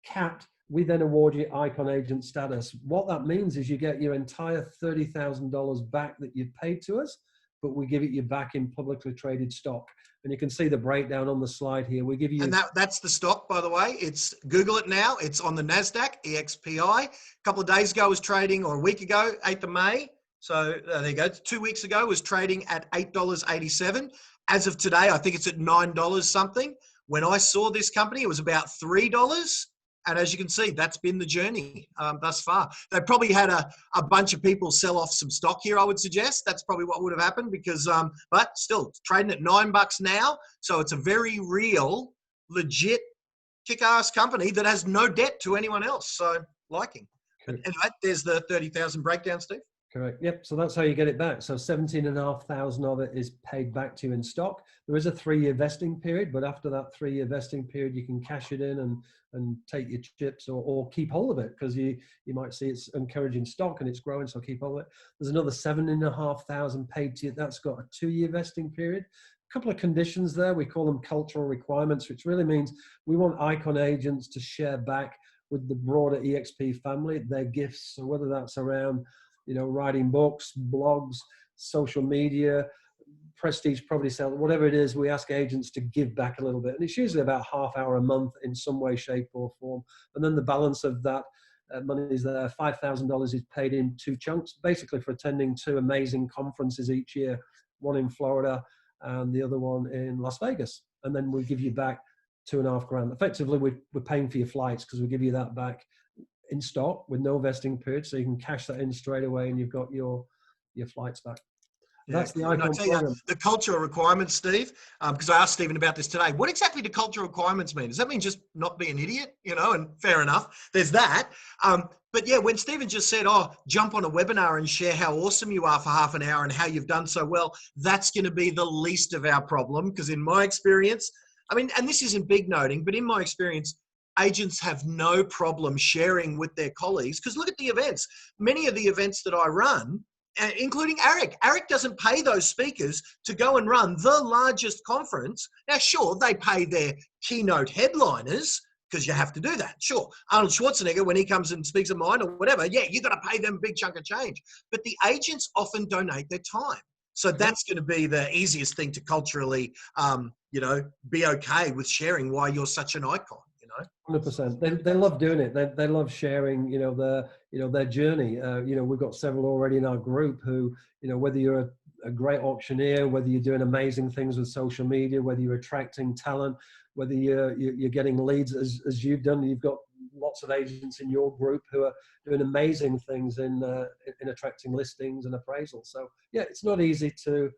capped, we then award you Icon Agent status. What that means is you get your entire $30,000 back that you've paid to us, but we give it you back in publicly traded stock. And you can see the breakdown on the slide here. We give you... And that's the stock, by the way. It's Google it now. It's on the NASDAQ, EXPI. A couple of days ago was trading, or a week ago, 8th of May. So there you go. 2 weeks ago was trading at $8.87. As of today, I think it's at $9 something. When I saw this company, it was about $3. And as you can see, that's been the journey thus far. They probably had a bunch of people sell off some stock here, I would suggest. That's probably what would have happened because, but still, it's trading at $9 now. So it's a very real, legit kick-ass company that has no debt to anyone else. So liking. Cool. Anyway, there's the 30,000 breakdown, Steve. Correct. Yep. So that's how you get it back. So 17,500 of it is paid back to you in stock. There is a 3-year vesting period, but after that 3-year vesting period, you can cash it in and take your chips or keep hold of it, because you might see it's encouraging stock and it's growing, so keep hold of it. There's another 7,500 paid to you. That's got a 2-year vesting period. A couple of conditions there. We call them cultural requirements, which really means we want Icon agents to share back with the broader eXp family their gifts. So whether that's around writing books, blogs, social media, prestige property sales, whatever it is, we ask agents to give back a little bit. And it's usually about half hour a month in some way, shape or form. And then the balance of that money is there. $5,000 is paid in 2 chunks, basically for attending 2 amazing conferences each year, one in Florida and the other one in Las Vegas. And then we give you back $2,500. Effectively, we're paying for your flights, because we give you that back in stock with no vesting period, so you can cash that in straight away and you've got your flights back. Yeah, that's the Icon program. The cultural requirements, Steve, because I asked Stephen about this today. What exactly do cultural requirements mean? Does that mean just not be an idiot? And fair enough, there's that. But yeah, when Stephen just said, jump on a webinar and share how awesome you are for half an hour and how you've done so well, that's going to be the least of our problem, because in my experience, and this isn't big noting, but in my experience, agents have no problem sharing with their colleagues, because look at the events. Many of the events that I run, including Eric doesn't pay those speakers to go and run the largest conference. Now, sure, they pay their keynote headliners, because you have to do that. Sure, Arnold Schwarzenegger, when he comes and speaks at mine or whatever, yeah, you got to pay them a big chunk of change. But the agents often donate their time. So that's going to be the easiest thing to culturally, be okay with sharing why you're such an icon. 100%. They love doing it. They love sharing, their journey. We've got several already in our group who, whether you're a great auctioneer, whether you're doing amazing things with social media, whether you're attracting talent, whether you're getting leads as you've done, you've got lots of agents in your group who are doing amazing things in attracting listings and appraisals. So yeah, it's not easy to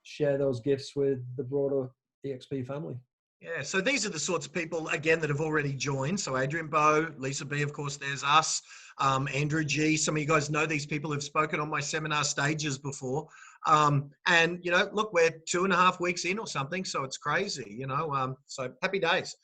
share those gifts with the broader eXp family. Yeah, so these are the sorts of people, again, that have already joined. So Adrian Bowe, Lisa B, of course, there's us, Andrew G. Some of you guys know these people who've spoken on my seminar stages before. And, look, we're 2.5 weeks in or something, so it's crazy, so happy days.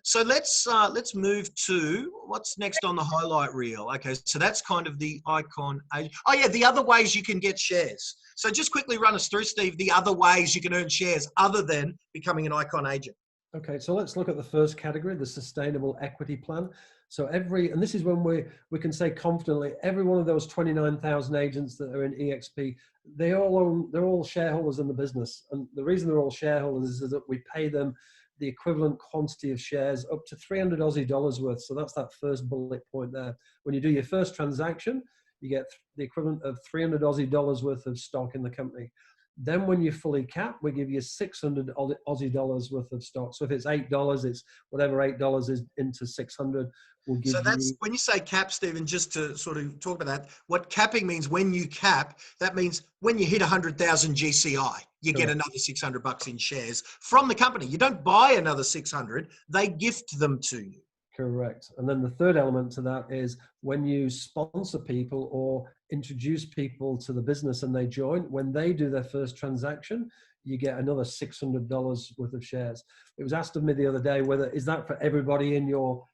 So let's move to what's next on the highlight reel. Okay, so that's kind of the Icon. Oh yeah, the other ways you can get shares. So just quickly run us through, Steve, the other ways you can earn shares other than becoming an Icon agent. Okay, so let's look at the first category, the sustainable equity plan. So and this is when we can say confidently, every one of those 29,000 agents that are in eXp, they're all shareholders in the business. And the reason they're all shareholders is that we pay them the equivalent quantity of shares up to 300 Aussie dollars worth. So that's that first bullet point there. When you do your first transaction, you get the equivalent of 300 Aussie dollars worth of stock in the company. Then when you fully cap, we give you 600 Aussie dollars worth of stock. So if it's $8, it's whatever $8 is into 600. We'll give when you say cap, Stephen, just to sort of talk about that, what capping means when you cap, that means when you hit 100,000 GCI, you get another $600 in shares from the company. You don't buy another 600, they gift them to you. Correct. And then the third element to that is when you sponsor people or introduce people to the business and they join, when they do their first transaction, you get another $600 worth of shares. It was asked of me the other day, is that for everybody in your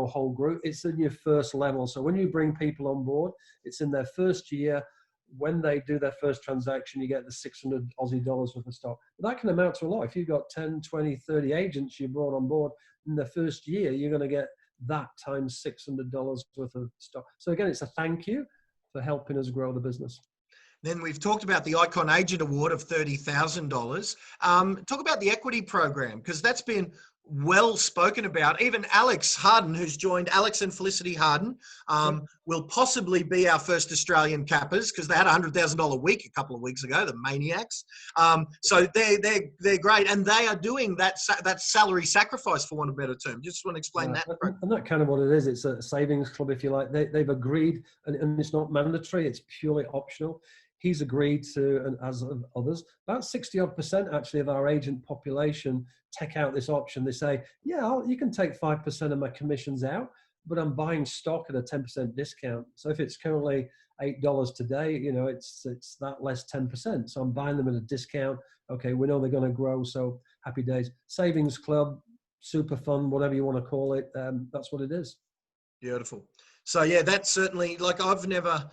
whole group? It's in your first level. So when you bring people on board, it's in their first year. When they do their first transaction, you get the 600 Aussie dollars worth of stock. But that can amount to a lot. If you've got 10, 20, 30 agents you brought on board in the first year, you're going to get that times $600 worth of stock. So again, it's a thank you for helping us grow the business. Then we've talked about the Icon Agent Award of $30,000. Talk about the equity program, because that's been well spoken about. Even Alex Harden, who's joined, Alex and Felicity Harden, will possibly be our first Australian cappers, because they had a $100,000 week a couple of weeks ago, the maniacs. So they're great, and they are doing that salary sacrifice, for want of a better term. Just want to explain that. And that's kind of what it is. It's a savings club, if you like. They've agreed, and it's not mandatory. It's purely optional. he's agreed to, and as of others, about 60% actually of our agent population take out this option. They say, yeah, you can take 5% of my commissions out, but I'm buying stock at a 10% discount. So if it's currently $8 today, it's that less 10%. So I'm buying them at a discount. Okay, we know they're going to grow, so happy days. Savings club, super fun, whatever you want to call it. That's what it is. Beautiful. So yeah, that's certainly, like, I've never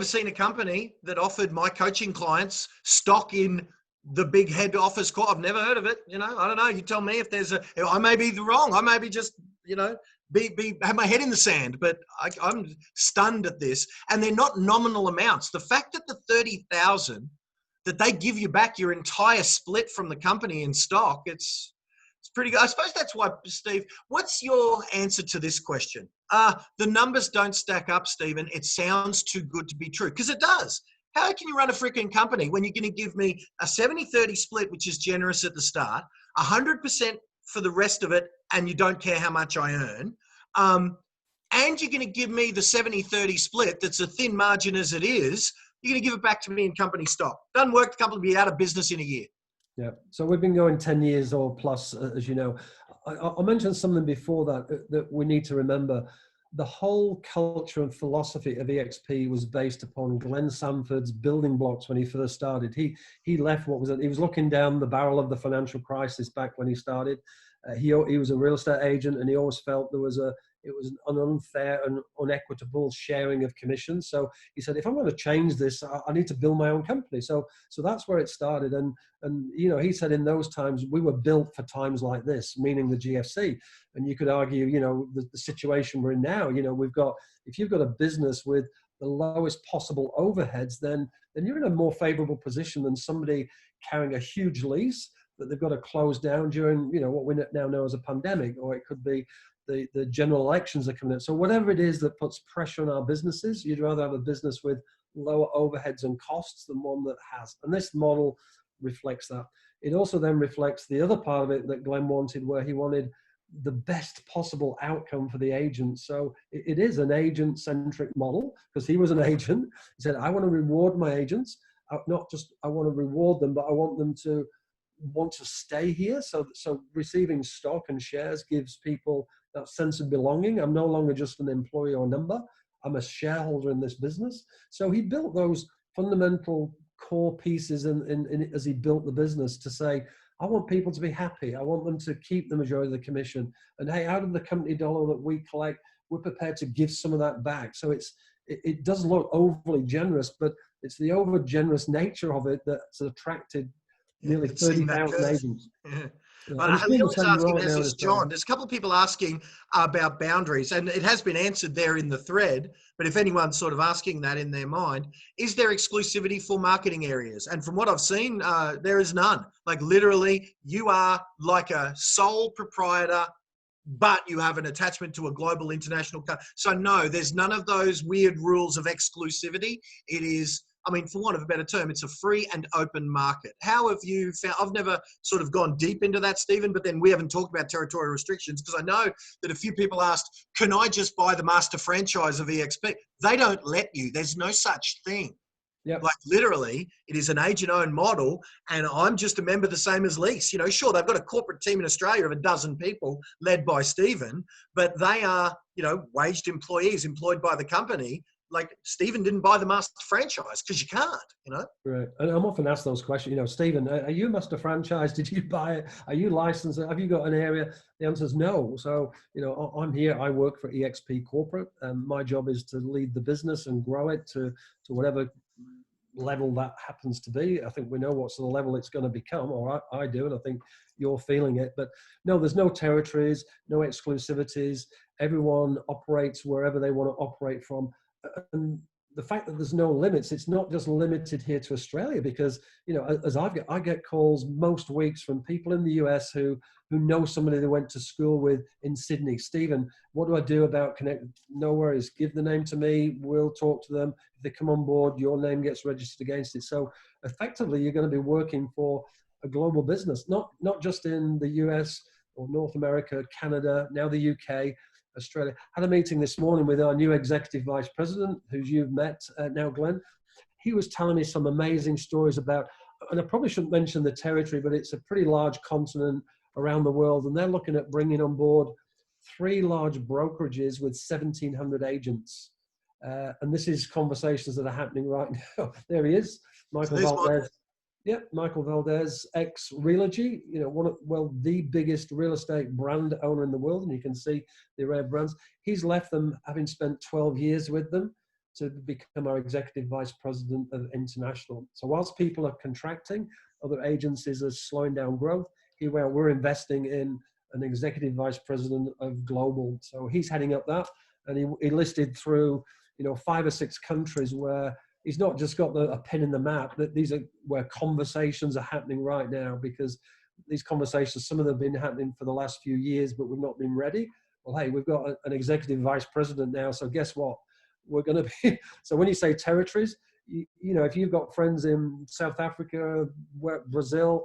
seen a company that offered my coaching clients stock in the big head office call. I've never heard of it. I don't know. You tell me if there's I may be wrong. I may be just, have my head in the sand, but I'm stunned at this. And they're not nominal amounts. The fact that the 30,000 that they give you back your entire split from the company in stock, it's pretty good. I suppose that's why, Steve, what's your answer to this question? The numbers don't stack up, Stephen. It sounds too good to be true, because it does. How can you run a freaking company when you're going to give me a 70-30 split, which is generous at the start, 100% for the rest of it, and you don't care how much I earn, and you're going to give me the 70-30 split that's a thin margin as it is, you're going to give it back to me in company stock. Doesn't work. The company will be out of business in a year. Yeah. So we've been going 10 years or plus, as you know. I mentioned something before that we need to remember. The whole culture and philosophy of eXp was based upon Glenn Sanford's building blocks when he first started. He left he was looking down the barrel of the financial crisis back when he started. He was a real estate agent, and he always felt it was an unfair and unequitable sharing of commissions. So he said, if I'm going to change this, I need to build my own company. So that's where it started. And he said in those times, we were built for times like this, meaning the GFC. And you could argue, the situation we're in now, if you've got a business with the lowest possible overheads, then you're in a more favorable position than somebody carrying a huge lease that they've got to close down during, what we now know as a pandemic, or it could be the general elections are coming in. So whatever it is that puts pressure on our businesses, you'd rather have a business with lower overheads and costs than one that has. And this model reflects that. It also then reflects the other part of it that Glenn wanted, where he wanted the best possible outcome for the agent. So it is an agent-centric model, because he was an agent. He said, I want to reward my agents. I want to reward them, but I want them to want to stay here. So receiving stock and shares gives people that sense of belonging. I'm no longer just an employee or number. I'm a shareholder in this business. So he built those fundamental core pieces as he built the business to say, I want people to be happy. I want them to keep the majority of the commission. And hey, out of the company dollar that we collect, we're prepared to give some of that back. So it doesn't look overly generous, but it's the over generous nature of it that's attracted nearly 30,000 agents. Yeah. Leon's asking, this is John. There's a couple of people asking about boundaries, and it has been answered there in the thread. But if anyone's sort of asking that in their mind, is there exclusivity for marketing areas? And from what I've seen, there is none. Like literally, you are like a sole proprietor, but you have an attachment to a global international company. So no, there's none of those weird rules of exclusivity. It is, for want of a better term, it's a free and open market. How have you found, I've never sort of gone deep into that, Stephen, but then we haven't talked about territorial restrictions, because I know that a few people asked, can I just buy the master franchise of eXp? They don't let you. There's no such thing. Yep. Like literally, it is an agent-owned model, and I'm just a member the same as Lease. Sure, they've got a corporate team in Australia of a dozen people led by Stephen, but they are, waged employees employed by the company. Like Stephen didn't buy the master franchise because you can't, Right. And I'm often asked those questions, Stephen, are you a master franchise? Did you buy it? Are you licensed? Have you got an area? The answer is no. So, I'm here. I work for eXp Corporate, and my job is to lead the business and grow it to whatever level that happens to be. I think we know what sort of level it's going to become, or I do, and I think you're feeling it. But no, there's no territories, no exclusivities. Everyone operates wherever they want to operate from. And the fact that there's no limits, it's not just limited here to Australia, because, as I get calls most weeks from people in the US who know somebody they went to school with in Sydney. Stephen, what do I do about connecting? No worries. Give the name to me. We'll talk to them. If they come on board, your name gets registered against it. So effectively, you're going to be working for a global business, not just in the US or North America, Canada, now the UK, Australia. Had a meeting this morning with our new executive vice president, who you've met now, Glenn. he was telling me some amazing stories about, and I probably shouldn't mention the territory, but it's a pretty large continent around the world, and they're looking at bringing on board 3 large brokerages with 1,700 agents. And this is conversations that are happening right now. There he is, Michael Valdez. Yep, Michael Valdez, ex-Realogy, the biggest real estate brand owner in the world, and you can see the array of brands. He's left them, having spent 12 years with them, to become our executive vice president of international. So whilst people are contracting, other agencies are slowing down growth. We're investing in an executive vice president of global. So he's heading up that, and he listed through 5 or 6 countries where he's not just got a pin in the map, that these are where conversations are happening right now, because these conversations, some of them have been happening for the last few years, but we've not been ready. Well, hey, we've got an executive vice president now, so guess what? We're going to be, so when you say territories, if you've got friends in South Africa, Brazil,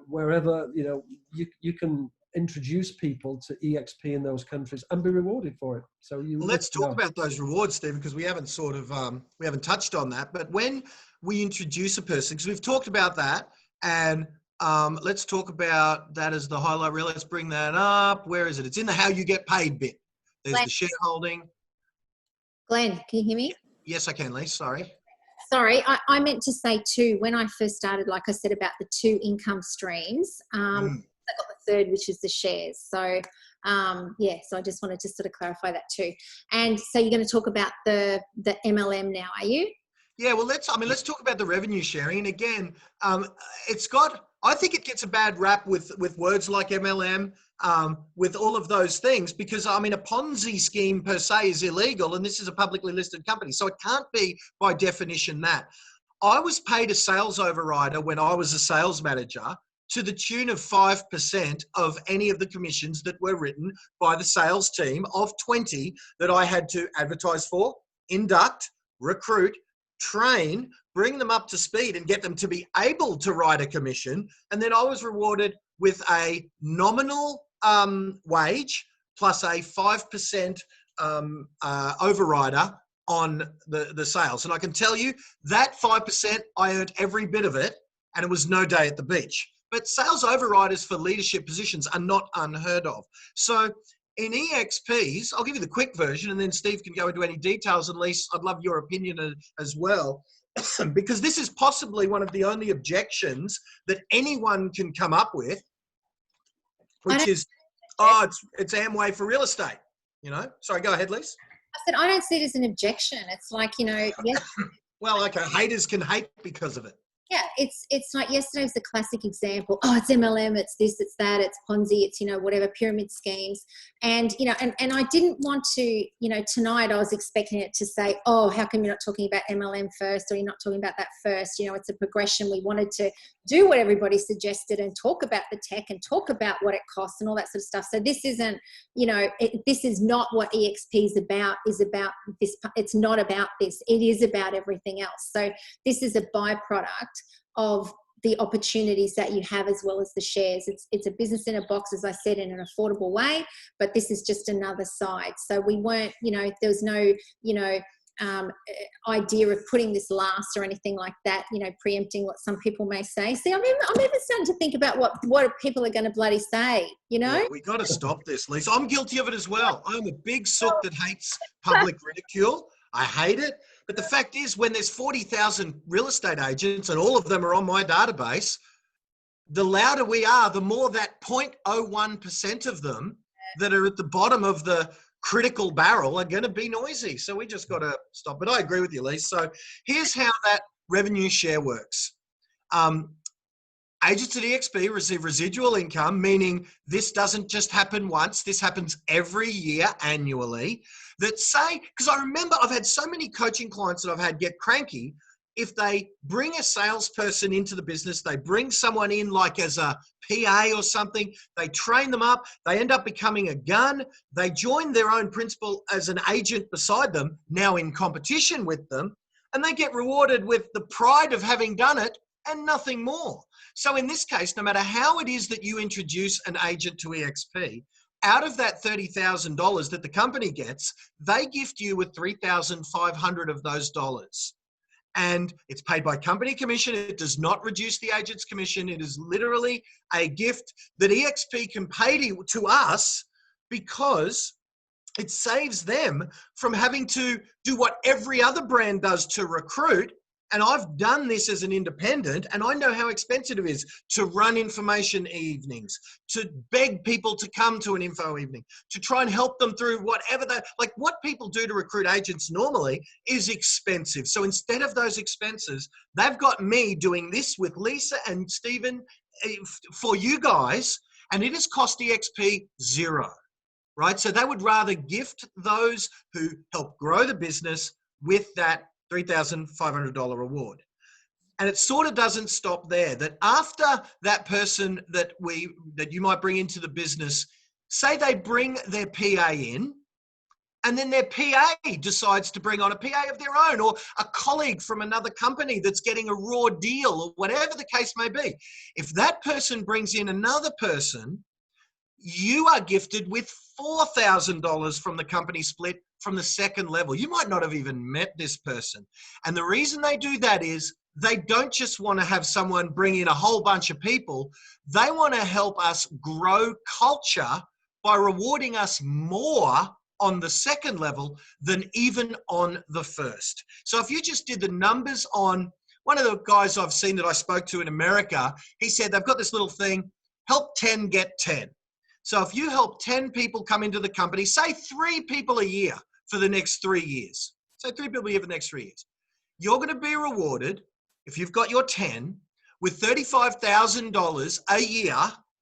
wherever, you can introduce people to eXp in those countries and be rewarded for it. So let's talk about those rewards, Stephen, because we haven't we haven't touched on that. But when we introduce a person, because we've talked about that, and let's talk about that as the highlight reel. Let's bring that up. Where is it? It's in the how you get paid bit. There's the shareholding. Glenn, can you hear me? Yes, I can, Lise. Sorry. Sorry, I meant to say too, when I first started, like I said, about the 2 income streams, I got the 3rd, which is the shares. So, so I just wanted to sort of clarify that too. And so you're going to talk about the MLM now, are you? Yeah, well, let's talk about the revenue sharing. And again, I think it gets a bad rap with words like MLM, with all of those things, because a Ponzi scheme per se is illegal, and this is a publicly listed company. So it can't be by definition that. I was paid a sales overrider when I was a sales manager to the tune of 5% of any of the commissions that were written by the sales team of 20 that I had to advertise for, induct, recruit, train, bring them up to speed and get them to be able to write a commission. And then I was rewarded with a nominal wage plus a 5% overrider on the sales. And I can tell you that 5%, I earned every bit of it, and it was no day at the beach. But sales overriders for leadership positions are not unheard of. So in eXps, I'll give you the quick version, and then Steve can go into any details. And Lise, I'd love your opinion as well, because this is possibly one of the only objections that anyone can come up with, which is, it's Amway for real estate. Sorry, go ahead, Lise. I said, I don't see it as an objection. It's like, yes. Well, okay, haters can hate because of it. Yeah, it's like yesterday's a classic example. Oh, it's MLM, it's this, it's that, it's Ponzi, it's, whatever, pyramid schemes. And, and I didn't want to, tonight I was expecting it to say, oh, how come you're not talking about MLM first, or you're not talking about that first? It's a progression. We wanted to do what everybody suggested and talk about the tech and talk about what it costs and all that sort of stuff. So this isn't, this is not what eXp is about this. It's not about this. It is about everything else. So this is a byproduct of the opportunities that you have, as well as the shares. It's a business in a box, as I said, in an affordable way, but this is just another side. So we weren't, there was no, idea of putting this last or anything like that, preempting what some people may say. See, I'm even starting to think about what people are going to bloody say, Yeah, we got to stop this, Lisa. I'm guilty of it as well. I'm a big sook that hates public ridicule. I hate it. But the fact is, when there's 40,000 real estate agents and all of them are on my database, the louder we are, the more that 0.01% of them that are at the bottom of the critical barrel are going to be noisy. So we just got to stop. But I agree with you, Lise. So here's how that revenue share works. Agents at eXp receive residual income, meaning this doesn't just happen once. This happens every year, annually. That say, because I remember I've had so many coaching clients that I've had get cranky. If they bring a salesperson into the business, they bring someone in like as a PA or something, they train them up, they end up becoming a gun, they join their own principal as an agent beside them, now in competition with them, and they get rewarded with the pride of having done it and nothing more. So in this case, no matter how it is that you introduce an agent to eXp, out of that $30,000 that the company gets, they gift you with $3,500 of those dollars. and it's paid by company commission. It does not reduce the agent's commission. It is literally a gift that eXp can pay to us because it saves them from having to do what every other brand does to recruit. And I've done this as an independent, and I know how expensive it is to run information evenings, to beg people to come to an info evening, to try and help them through whatever like what people do to recruit agents normally is expensive. So instead of those expenses, they've got me doing this with Lisa and Stephen for you guys, and it has cost eXp zero, right? So they would rather gift those who help grow the business with that $3,500 reward. And it sort of doesn't stop there, that after that person that you might bring into the business, say they bring their PA in, and then their PA decides to bring on a PA of their own, or a colleague from another company that's getting a raw deal, or whatever the case may be. If that person brings in another person, you are gifted with $4,000 from the company split from the second level. You might not have even met this person. And the reason they do that is they don't just want to have someone bring in a whole bunch of people. They want to help us grow culture by rewarding us more on the second level than even on the first. So if you just did the numbers on one of the guys I've seen that I spoke to in America, he said they've got this little thing, help 10 get 10. So if you help 10 people come into the company, say 3 people a year for the next 3 years, say 3 people a year for the next 3 years, you're going to be rewarded, if you've got your 10, with $35,000 a year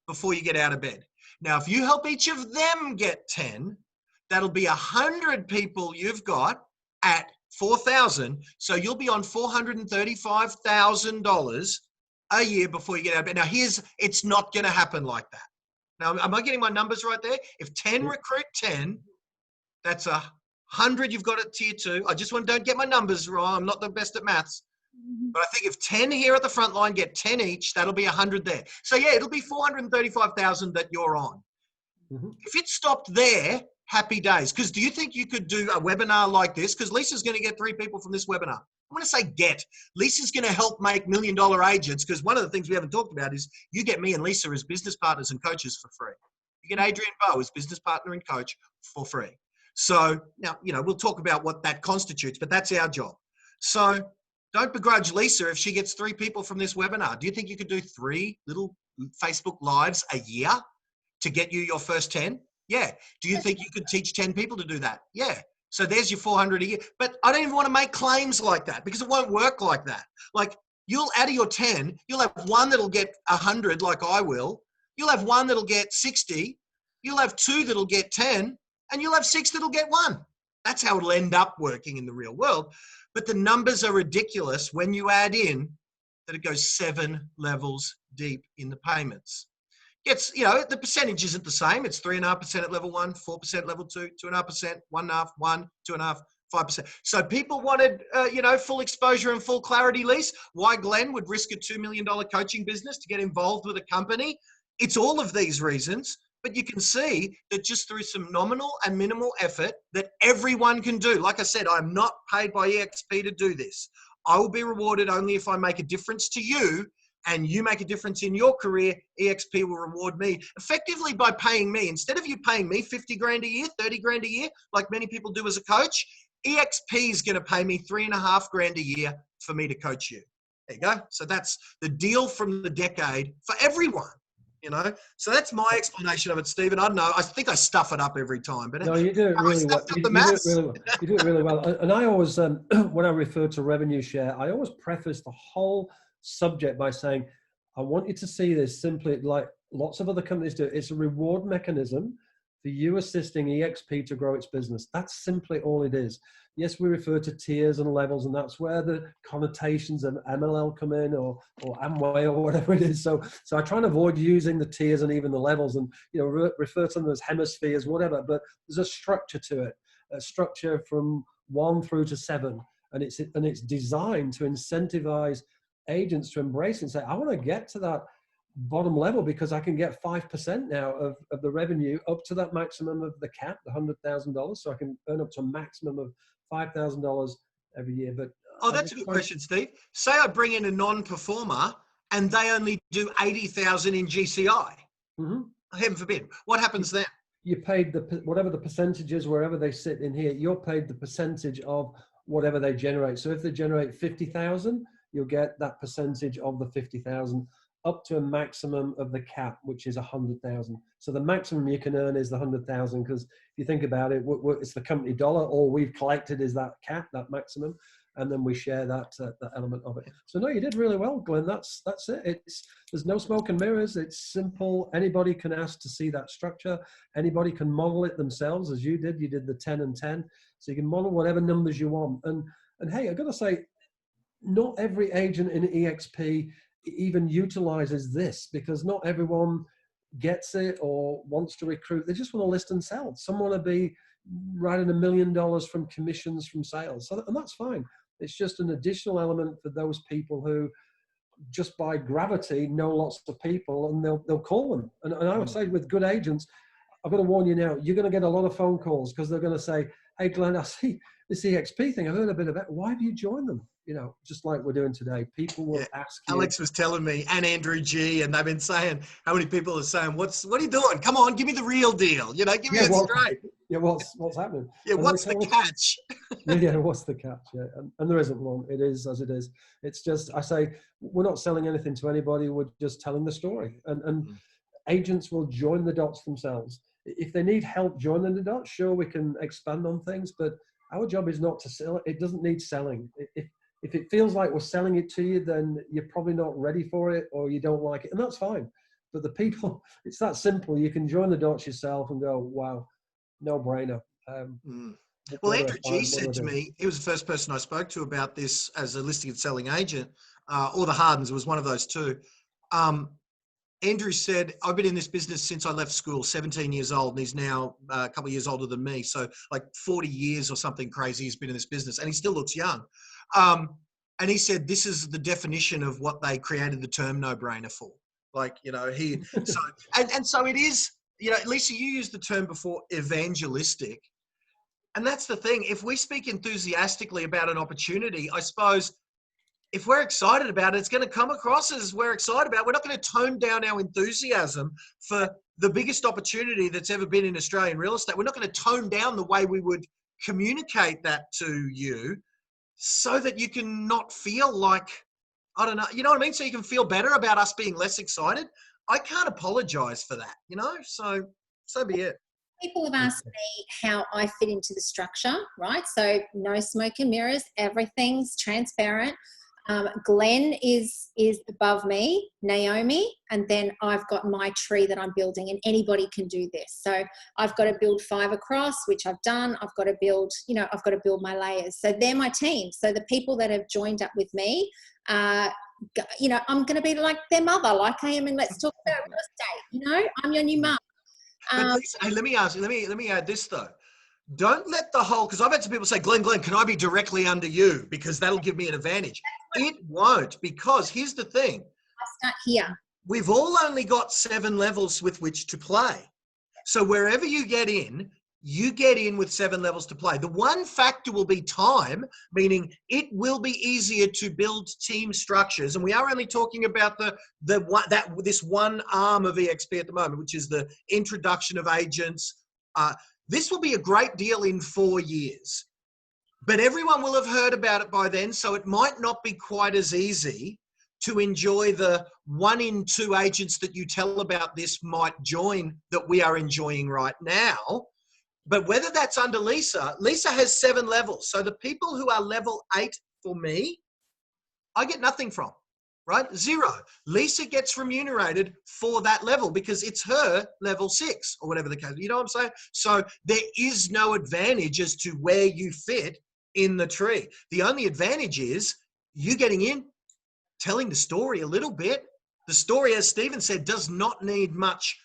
before you get out of bed. Now, if you help each of them get 10, that'll be 100 people you've got at 4,000. So you'll be on $435,000 a year before you get out of bed. Now, it's not going to happen like that. Now, am I getting my numbers right there? If 10 recruit 10, that's 100 you've got at tier 2. I just don't get my numbers wrong. I'm not the best at maths. But I think if 10 here at the front line get 10 each, that'll be 100 there. So yeah, it'll be 435,000 that you're on. If it stopped there, happy days. Because do you think you could do a webinar like this? Because Lisa's going to get 3 people from this webinar. I'm going to say Lisa's going to help make $1 million agents, because one of the things we haven't talked about is you get me and Lisa as business partners and coaches for free. You get Adrian Bowe as business partner and coach for free. So now, we'll talk about what that constitutes, but that's our job. So don't begrudge Lisa if she gets 3 people from this webinar. Do you think you could do 3 little Facebook Lives a year to get you your first 10? Yeah. Do you think you could teach 10 people to do that? Yeah. So there's your 400 a year. But I don't even want to make claims like that, because it won't work like that. Like, you'll, out of your 10, you'll have 1 that'll get 100 like I will. You'll have 1 that'll get 60. You'll have 2 that'll get 10. And you'll have 6 that'll get 1. That's how it'll end up working in the real world. But the numbers are ridiculous when you add in that it goes 7 levels deep in the payments. It's, the percentage isn't the same. It's 3.5% at level 1, 4% at level 2, 2.5%, 1.5%, 1%, 2.5%, 5%. So people wanted, full exposure and full clarity, Lise. Why Glenn would risk a $2 million coaching business to get involved with a company? It's all of these reasons. But you can see that just through some nominal and minimal effort that everyone can do. Like I said, I'm not paid by eXp to do this. I will be rewarded only if I make a difference to you, and you make a difference in your career. eXp will reward me effectively by paying me. Instead of you paying me 50 grand a year, 30 grand a year, like many people do as a coach, eXp is going to pay me 3.5 grand a year for me to coach you. There you go. So that's the deal from the decade for everyone. So that's my explanation of it, Stephen. I don't know. I think I stuff it up every time, but no, you do it really well. You do it really well. You do it really well. And I always, when I refer to revenue share, I always preface the whole subject by saying, I want you to see this simply like lots of other companies do. It's a reward mechanism for you assisting eXp to grow its business. That's simply all it is. Yes, we refer to tiers and levels, and that's where the connotations of MLL come in, or Amway, or whatever it is. So I try and avoid using the tiers and even the levels, and refer to them as hemispheres, whatever. But there's a structure to it, a structure from 1 through to 7, and it's designed to incentivize agents to embrace it and say, I want to get to that bottom level because I can get 5% now of the revenue up to that maximum of the cap, the $100,000. So I can earn up to a maximum of $5,000 every year. But Oh, that's a good question, Steve. Say I bring in a non-performer and they only do 80,000 in GCI. Mm-hmm. Heaven forbid. What happens then? You paid whatever the percentage is, wherever they sit in here, you're paid the percentage of whatever they generate. So if they generate 50,000, you'll get that percentage of the 50,000 up to a maximum of the cap, which is 100,000. So the maximum you can earn is the 100,000, because if you think about it, it's the company dollar. All we've collected is that cap, that maximum, and then we share that element of it. So no, you did really well, Glenn. That's it. There's no smoke and mirrors. It's simple. Anybody can ask to see that structure. Anybody can model it themselves, as you did. You did the 10 and 10, so you can model whatever numbers you want. And hey, I got to say, not every agent in eXp even utilizes this, because not everyone gets it or wants to recruit. They just want to list and sell. Some want to be writing $1 million from commissions from sales, and that's fine. It's just an additional element for those people who just by gravity know lots of people, and they'll call them. And I would say with good agents, I've got to warn you now, you're going to get a lot of phone calls, because they're going to say, hey, Glenn, I see this eXp thing. I've heard a bit about it. Why have you joined them? You know, just like we're doing today. People will ask you. Alex was telling me, and Andrew G, and they've been saying, how many people are saying, what are you doing? Come on, give me the real deal. You know, give me it straight. Yeah, what's happening? Yeah, and what's the catch? yeah, what's the catch? Yeah, and there isn't one. It is as it is. It's just, I say, we're not selling anything to anybody. We're just telling the story. And agents will join the dots themselves. If they need help joining the dots, sure, we can expand on things, but our job is not to sell. It doesn't need selling. If it feels like we're selling it to you, then you're probably not ready for it, or you don't like it, and that's fine. But the people, it's that simple. You can join the dots yourself and go, wow, no brainer. Well, Andrew G said to me, he was the first person I spoke to about this as a listing and selling agent, or the Hardens was one of those two. Andrew said, I've been in this business since I left school, 17 years old, and he's now a couple of years older than me. So like 40 years or something crazy he's been in this business, and he still looks young. And he said, this is the definition of what they created the term no-brainer for. Like, you know, so it is, you know, Lisa, you used the term before, evangelistic. And that's the thing. If we speak enthusiastically about an opportunity, I suppose if we're excited about it, it's going to come across as we're excited about it. We're not going to tone down our enthusiasm for the biggest opportunity that's ever been in Australian real estate. We're not going to tone down the way we would communicate that to you, so that you can not feel like, I don't know, you know what I mean? So you can feel better about us being less excited. I can't apologize for that, you know? So be it. People have asked me how I fit into the structure, right? So no smoke and mirrors, everything's transparent. Glenn is above me, Naomi, and then I've got my tree that I'm building, and anybody can do this. So I've got to build 5 across, which I've done. I've got to build, you know, I've got to build my layers. So they're my team. So the people that have joined up with me, you know, I'm going to be like their mother, like I am in Let's Talk About Real Estate. You know, I'm your new mum. But please, hey, let me ask you, let me add this though. Don't let the whole, because I've had some people say, Glenn, can I be directly under you? Because that'll give me an advantage. It won't, because here's the thing. I start here. We've all only got 7 levels with which to play. So wherever you get in with 7 levels to play. The one factor will be time, meaning it will be easier to build team structures. And we are only talking about this one arm of eXp at the moment, which is the introduction of agents. This will be a great deal in 4 years, but everyone will have heard about it by then. So it might not be quite as easy to enjoy the 1 in 2 agents that you tell about this might join that we are enjoying right now. But whether that's under Lisa has 7 levels. So the people who are level 8 for me, I get nothing from, right? 0. Lisa gets remunerated for that level because it's her level 6 or whatever the case. You know what I'm saying? So there is no advantage as to where you fit in the tree. The only advantage is you getting in, telling the story a little bit. The story, as Stephen said, does not need much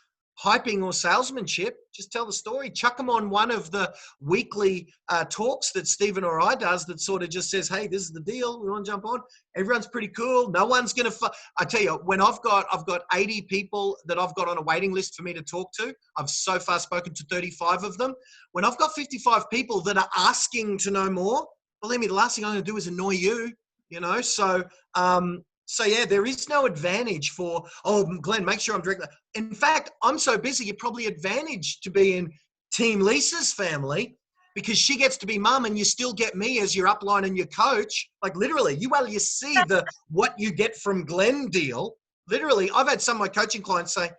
hyping or salesmanship. Just tell the story. Chuck them on one of the weekly talks that Stephen or I does that sort of just says, hey, this is the deal. We want to jump on. Everyone's pretty cool. No one's going to I tell you, when I've got 80 people that I've got on a waiting list for me to talk to. I've so far spoken to 35 of them. When I've got 55 people that are asking to know more, believe me, the last thing I'm going to do is annoy you, you know? So, so yeah, there is no advantage for, oh, Glenn, make sure I'm direct. In fact, I'm so busy, you're probably advantaged to be in Team Lisa's family because she gets to be mum and you still get me as your upline and your coach. Like literally, you see the what you get from Glenn deal. Literally, I've had some of my coaching clients say,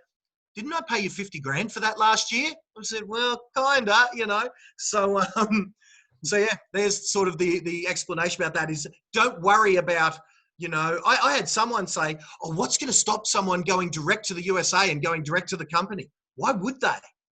didn't I pay you 50 grand for that last year? I said, well, kinda, you know. So, so yeah, there's sort of the explanation about that is don't worry about, you know, I had someone say, oh, what's going to stop someone going direct to the USA and going direct to the company? Why would they?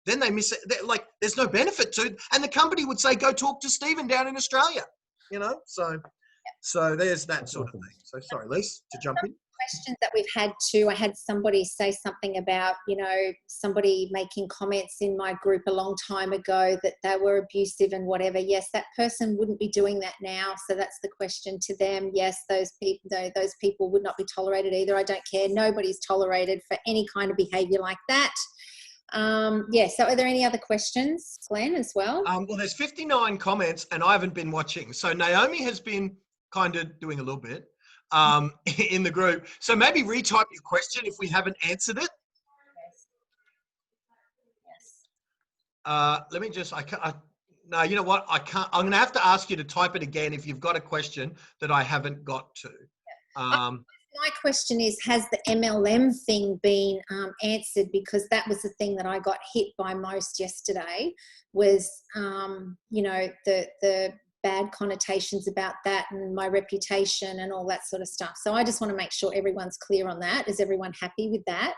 Then they miss it. Like, there's no benefit to it. And the company would say, go talk to Stephen down in Australia, you know? So there's that sort of thing. So sorry, Lise, to jump in. Questions that we've had too. I had somebody say something about, you know, somebody making comments in my group a long time ago that they were abusive and whatever. Yes, that person wouldn't be doing that now. So that's the question to them. Yes, those people would not be tolerated either. I don't care. Nobody's tolerated for any kind of behavior like that. Yeah, so are there any other questions, Glenn, as well? Well, there's 59 comments and I haven't been watching. So Naomi has been kind of doing a little bit in the group. So maybe retype your question if we haven't answered it. Let me just, no, you know what? I can't, I'm going to have to ask you to type it again if you've got a question that I haven't got to. My question is, has the MLM thing been answered? Because that was the thing that I got hit by most yesterday was, you know, the bad connotations about that and my reputation and all that sort of stuff. So I just want to make sure everyone's clear on that. Is everyone happy with that?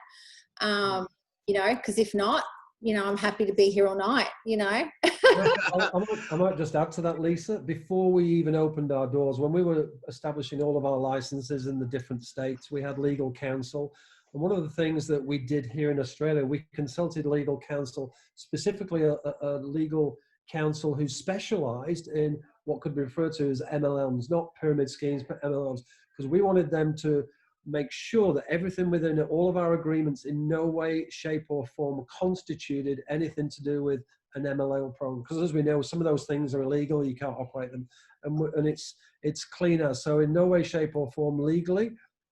You know, because if not, you know, I'm happy to be here all night, you know. I might just add to that, Lisa. Before we even opened our doors, when we were establishing all of our licenses in the different states, we had legal counsel. And one of the things that we did here in Australia, we consulted legal counsel, specifically a legal counsel who specialized in what could be referred to as MLMs, not pyramid schemes, but MLMs, because we wanted them to make sure that everything within all of our agreements in no way, shape or form constituted anything to do with an MLM program. Because as we know, some of those things are illegal, you can't operate them. And it's cleaner. So in no way, shape or form legally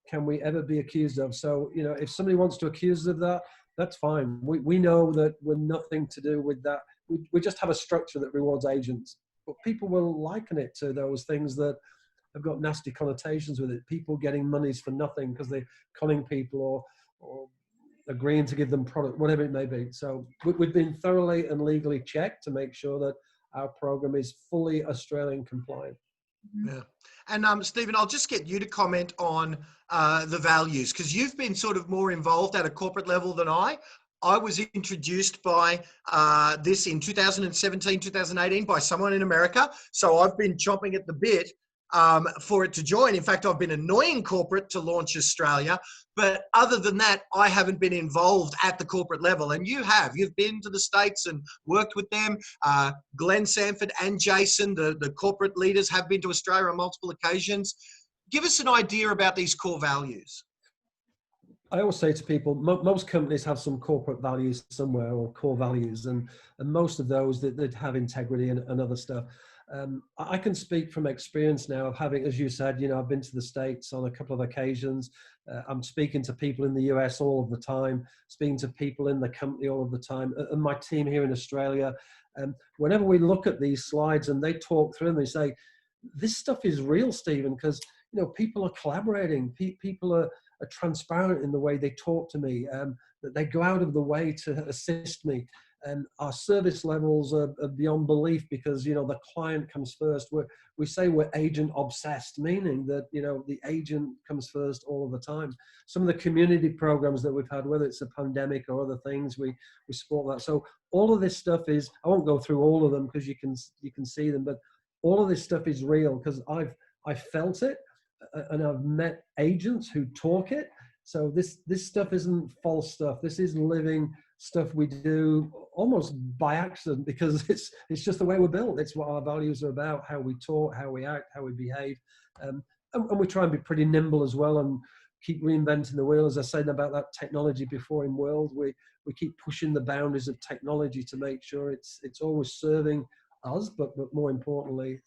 can we ever be accused of. So, you know, if somebody wants to accuse us of that, that's fine. We know that we're nothing to do with that. We just have a structure that rewards agents. But people will liken it to those things that have got nasty connotations with it. People getting monies for nothing because they're conning people or agreeing to give them product, whatever it may be. So we've been thoroughly and legally checked to make sure that our program is fully Australian compliant. Yeah. And Stephen, I'll just get you to comment on the values, because you've been sort of more involved at a corporate level than I. I was introduced by this in 2017, 2018 by someone in America. So I've been chomping at the bit for it to join. In fact, I've been annoying corporate to launch Australia. But other than that, I haven't been involved at the corporate level. And you have. You've been to the States and worked with them. Glenn Sanford and Jason, the corporate leaders, have been to Australia on multiple occasions. Give us an idea about these core values. I always say to people, most companies have some corporate values somewhere or core values, and most of those that have integrity and other stuff. I can speak from experience now of having, as you said, you know, I've been to the States on a couple of occasions. I'm speaking to people in the US all of the time, speaking to people in the company all of the time, and my team here in Australia. Whenever we look at these slides and they talk through them, they say, this stuff is real, Stephen, because, you know, people are collaborating, people are transparent in the way they talk to me, that they go out of the way to assist me. And our service levels are beyond belief because, you know, the client comes first. We say we're agent obsessed, meaning that, you know, the agent comes first all of the time. Some of the community programs that we've had, whether it's a pandemic or other things, we support that. So all of this stuff is, I won't go through all of them because you can see them, but all of this stuff is real because I've felt it and I've met agents who talk it. So this stuff isn't false stuff. This is living stuff we do almost by accident because it's just the way we're built. It's what our values are about, how we talk, how we act, how we behave. And we try and be pretty nimble as well and keep reinventing the wheel. As I said about that technology before in World, we keep pushing the boundaries of technology to make sure it's always serving us, but more importantly,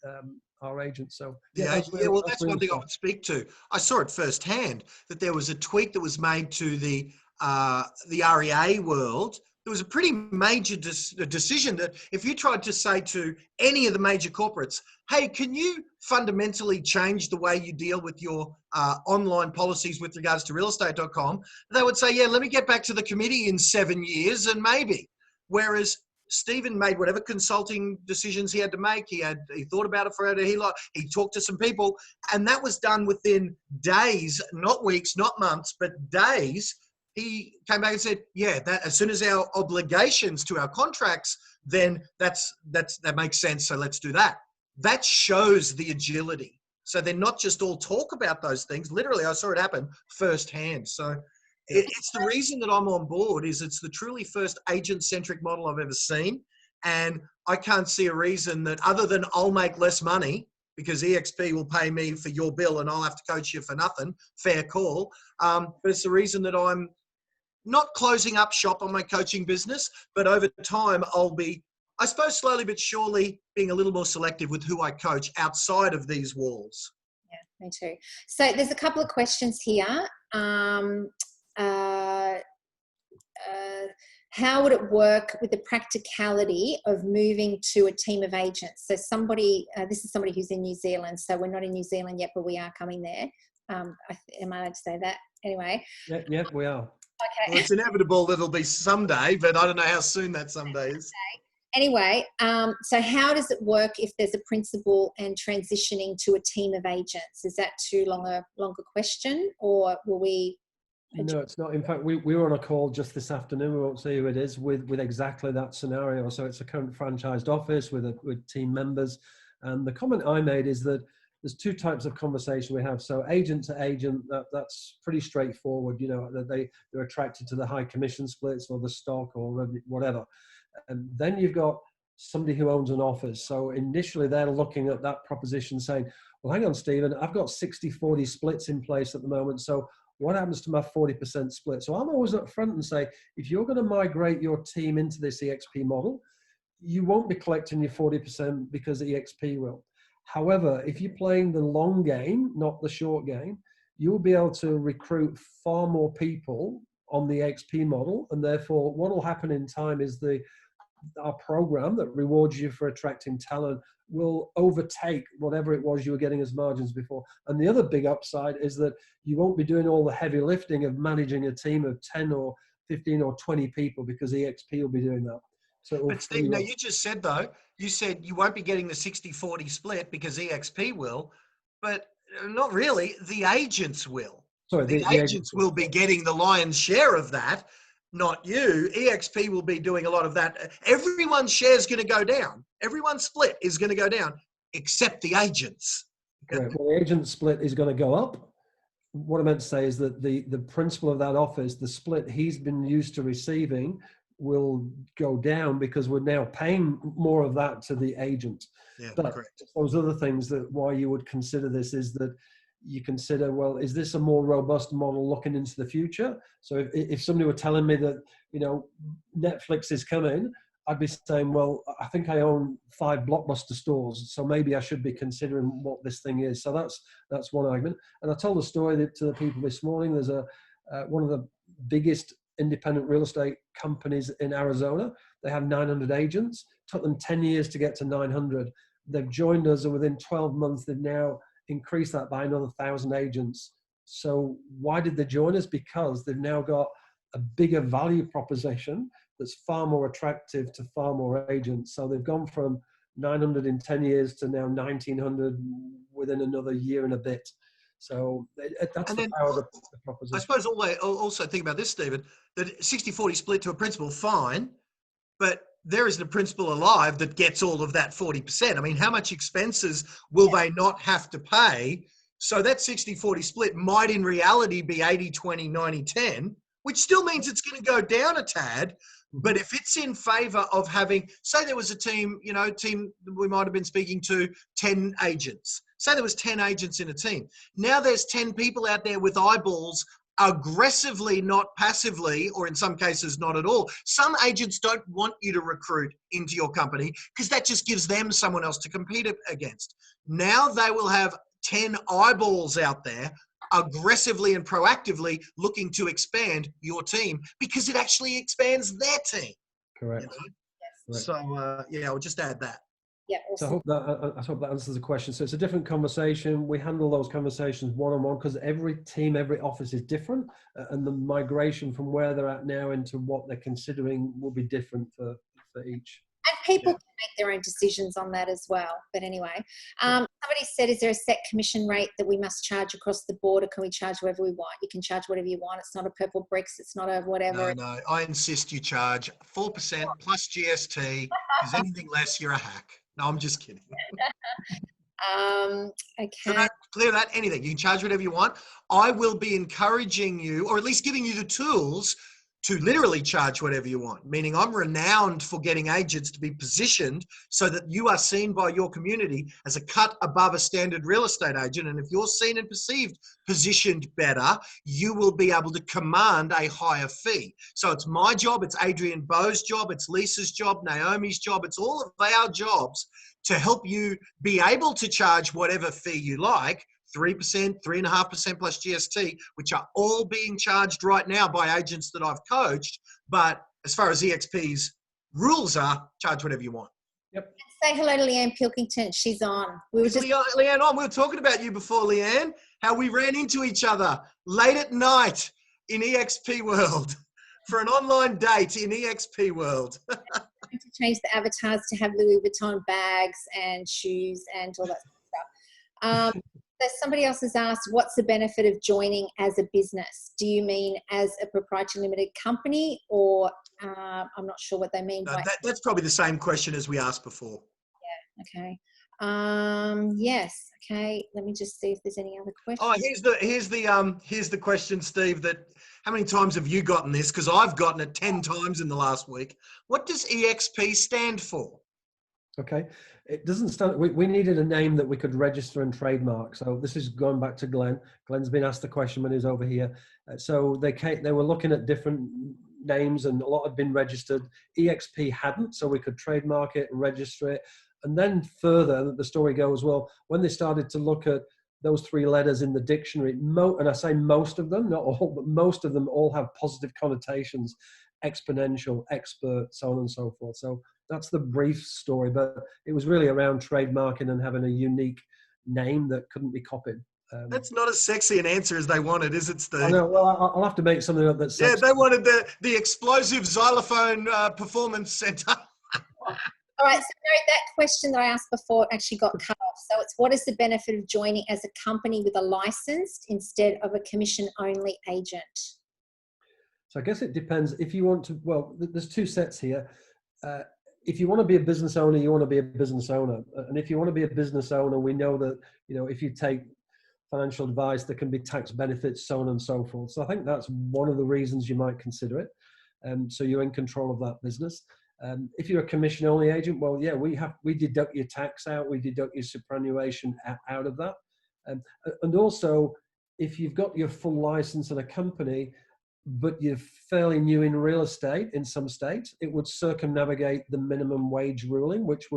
our agents. So Yeah, well, that's really one thing I strong. would speak to. I saw it firsthand that there was a tweak that was made to the REA world. There was a pretty major decision that if you tried to say to any of the major corporates, hey, can you fundamentally change the way you deal with your online policies with regards to realestate.com, they would say, yeah, let me get back to the committee in 7 years and maybe. Whereas Stephen made whatever consulting decisions he had to make. He thought about it for he talked to some people, and that was done within days, not weeks, not months, but days. He came back and said, yeah, that as soon as our obligations to our contracts, then that makes sense. So let's do that. That shows the agility. So they're not just all talk about those things. Literally, I saw it happen firsthand. So it's the reason that I'm on board is it's the truly first agent-centric model I've ever seen. And I can't see a reason that other than I'll make less money because eXp will pay me for your bill and I'll have to coach you for nothing. Fair call. But it's the reason that I'm not closing up shop on my coaching business, but over time I'll be, I suppose, slowly but surely being a little more selective with who I coach outside of these walls. Yeah, me too. So there's a couple of questions here. How would it work with the practicality of moving to a team of agents? So somebody, this is somebody who's in New Zealand. So we're not in New Zealand yet, but we are coming there. Am I allowed to say that? Anyway. Yeah, we are. Okay. Well, it's inevitable that it'll be someday, but I don't know how soon that someday is. Anyway, so how does it work if there's a principal and transitioning to a team of agents? Is that too longer question, or will we? No, it's not. In fact, we were on a call just this afternoon. We won't say who it is with exactly that scenario. So it's a current franchised office with team members. And the comment I made is that there's two types of conversation we have. So agent to agent, that's pretty straightforward. You know, that they're attracted to the high commission splits or the stock or whatever. And then you've got somebody who owns an office. So initially they're looking at that proposition saying, well, hang on, Stephen, I've got 60-40 splits in place at the moment. So what happens to my 40% split? So I'm always up front and say, if you're going to migrate your team into this eXp model, you won't be collecting your 40% because eXp will. However, if you're playing the long game, not the short game, you'll be able to recruit far more people on the eXp model. And therefore, what will happen in time is our program that rewards you for attracting talent will overtake whatever it was you were getting as margins before. And the other big upside is that you won't be doing all the heavy lifting of managing a team of 10 or 15 or 20 people because eXp will be doing that. So but Steve, now you just said though, you said you won't be getting the 60-40 split because eXp will, but not really. The agents will. Sorry, the agents will be getting the lion's share of that. Not you. eXp will be doing a lot of that. Everyone's share is going to go down. Everyone's split is going to go down, except the agents. Correct. Well, the agent split is going to go up. What I meant to say is that the principal of that office, the split he's been used to receiving will go down because we're now paying more of that to the agent. Yeah, but correct. Those other things that why you would consider this is that you consider, well, is this a more robust model looking into the future? So if somebody were telling me that, you know, Netflix is coming, I'd be saying, well, I think I own 5 Blockbuster stores, so maybe I should be considering what this thing is. So that's one argument. And I told a story to the people this morning. There's one of the biggest independent real estate companies in Arizona. They have 900 agents. It took them 10 years to get to 900. They've joined us, and within 12 months, they've now increase that by another 1,000 agents. So why did they join us? Because they've now got a bigger value proposition that's far more attractive to far more agents. So they've gone from 900 in 10 years to now 1,900 within another year and a bit. So that's the power of the proposition. I suppose also think about this, Stephen, that 60-40 split to a principal, fine, but there isn't a principal alive that gets all of that 40%. I mean, how much expenses will they not have to pay? So that 60-40 split might in reality be 80-20, 90-10, which still means it's going to go down a tad. But if it's in favor of having, say there was a team we might have been speaking to 10 agents. Say there was 10 agents in a team. Now there's 10 people out there with eyeballs aggressively, not passively, or in some cases, not at all. Some agents don't want you to recruit into your company because that just gives them someone else to compete against. Now they will have 10 eyeballs out there aggressively and proactively looking to expand your team because it actually expands their team. Correct. You know? Yes. So, yeah, I'll just add that. Yeah, So awesome. I hope that answers the question. So it's a different conversation. We handle those conversations one-on-one because every team, every office is different, and the migration from where they're at now into what they're considering will be different for each. And people can make their own decisions on that as well. But anyway, somebody said, is there a set commission rate that we must charge across the board, or can we charge whatever we want? You can charge whatever you want. It's not a purple bricks. It's not a whatever. No, I insist you charge 4% plus GST, because anything less, you're a hack. No, I'm just kidding. Okay. So don't clear that, anything. You can charge whatever you want. I will be encouraging you, or at least giving you the tools to literally charge whatever you want, meaning I'm renowned for getting agents to be positioned so that you are seen by your community as a cut above a standard real estate agent. And if you're seen and perceived positioned better, you will be able to command a higher fee. So it's my job, it's Adrian Bowe's job, it's Lisa's job, Naomi's job, it's all of our jobs to help you be able to charge whatever fee you like, 3%, 3.5% plus GST, which are all being charged right now by agents that I've coached. But as far as eXp's rules are, charge whatever you want. Yep. Say hello to Leanne Pilkington. She's on. We were just Leanne on. We were talking about you before, Leanne, how we ran into each other late at night in eXp world for an online date in eXp world. to change the avatars to have Louis Vuitton bags and shoes and all that stuff. So somebody else has asked, what's the benefit of joining as a business? Do you mean as a proprietary limited company, or I'm not sure what they mean by that's probably the same question as we asked before. Yeah, okay. Yes, okay. Let me just see if there's any other questions. Oh, here's the question, Steve, that how many times have you gotten this? Because I've gotten it 10 times in the last week. What does eXp stand for? Okay, it doesn't stand. We needed a name that we could register and trademark. So this is going back to Glenn. Glenn's been asked the question when he was over here. So they were looking at different names, and a lot had been registered. eXp hadn't, so we could trademark it and register it. And then further, the story goes, well, when they started to look at those three letters in the dictionary, and I say most of them, not all, but most of them all have positive connotations: exponential, expert, so on and so forth. So that's the brief story, but it was really around trademarking and having a unique name that couldn't be copied. That's not as sexy an answer as they wanted, is it, Steve? I know. Well, I'll have to make something up that's sexy. Yeah, they wanted the explosive xylophone performance center. All right, so no, that question that I asked before actually got cut off. So it's, what is the benefit of joining as a company with a license instead of a commission-only agent? So I guess it depends. If you want to, well, there's two sets here. If you want to be a business owner, you want to be a business owner. And if you want to be a business owner, we know that, if you take financial advice, there can be tax benefits, so on and so forth. So I think that's one of the reasons you might consider it. So you're in control of that business. If you're a commission-only agent, well, yeah, we deduct your tax out, we deduct your superannuation out of that. And also, if you've got your full license in a company, but you're fairly new in real estate in some states, it would circumnavigate the minimum wage ruling, which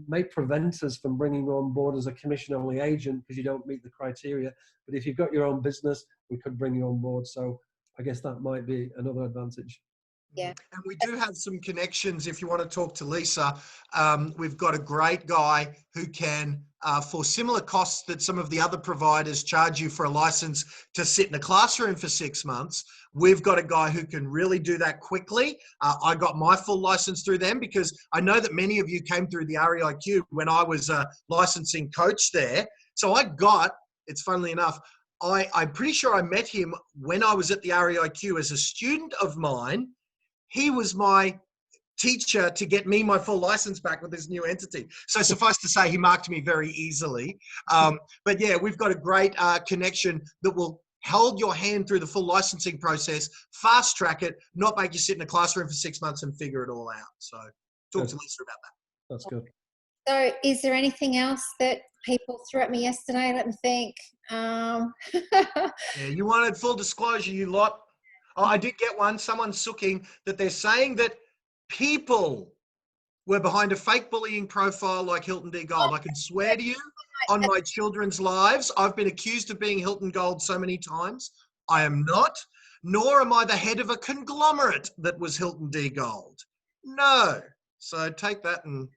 may prevent us from bringing you on board as a commission-only agent because you don't meet the criteria. But if you've got your own business, we could bring you on board. So I guess that might be another advantage. Yeah. And we do have some connections. If you want to talk to Lisa, we've got a great guy who can, for similar costs that some of the other providers charge you for a license to sit in a classroom for 6 months, we've got a guy who can really do that quickly. I got my full license through them because I know that many of you came through the REIQ when I was a licensing coach there. So it's funnily enough, I'm pretty sure I met him when I was at the REIQ as a student of mine. He was my teacher to get me my full license back with this new entity. So suffice to say, he marked me very easily. But yeah, we've got a great connection that will hold your hand through the full licensing process, fast track it, not make you sit in a classroom for 6 months and figure it all out. So talk to Lisa about that. That's good. So is there anything else that people threw at me yesterday? Let me think. Yeah, you wanted full disclosure, you lot. Oh, I did get one. Someone's sooking that they're saying that people were behind a fake bullying profile like Hilton D. Gold. I can swear to you on my children's lives, I've been accused of being Hilton Gold so many times. I am not, nor am I the head of a conglomerate that was Hilton D. Gold. No. So take that and...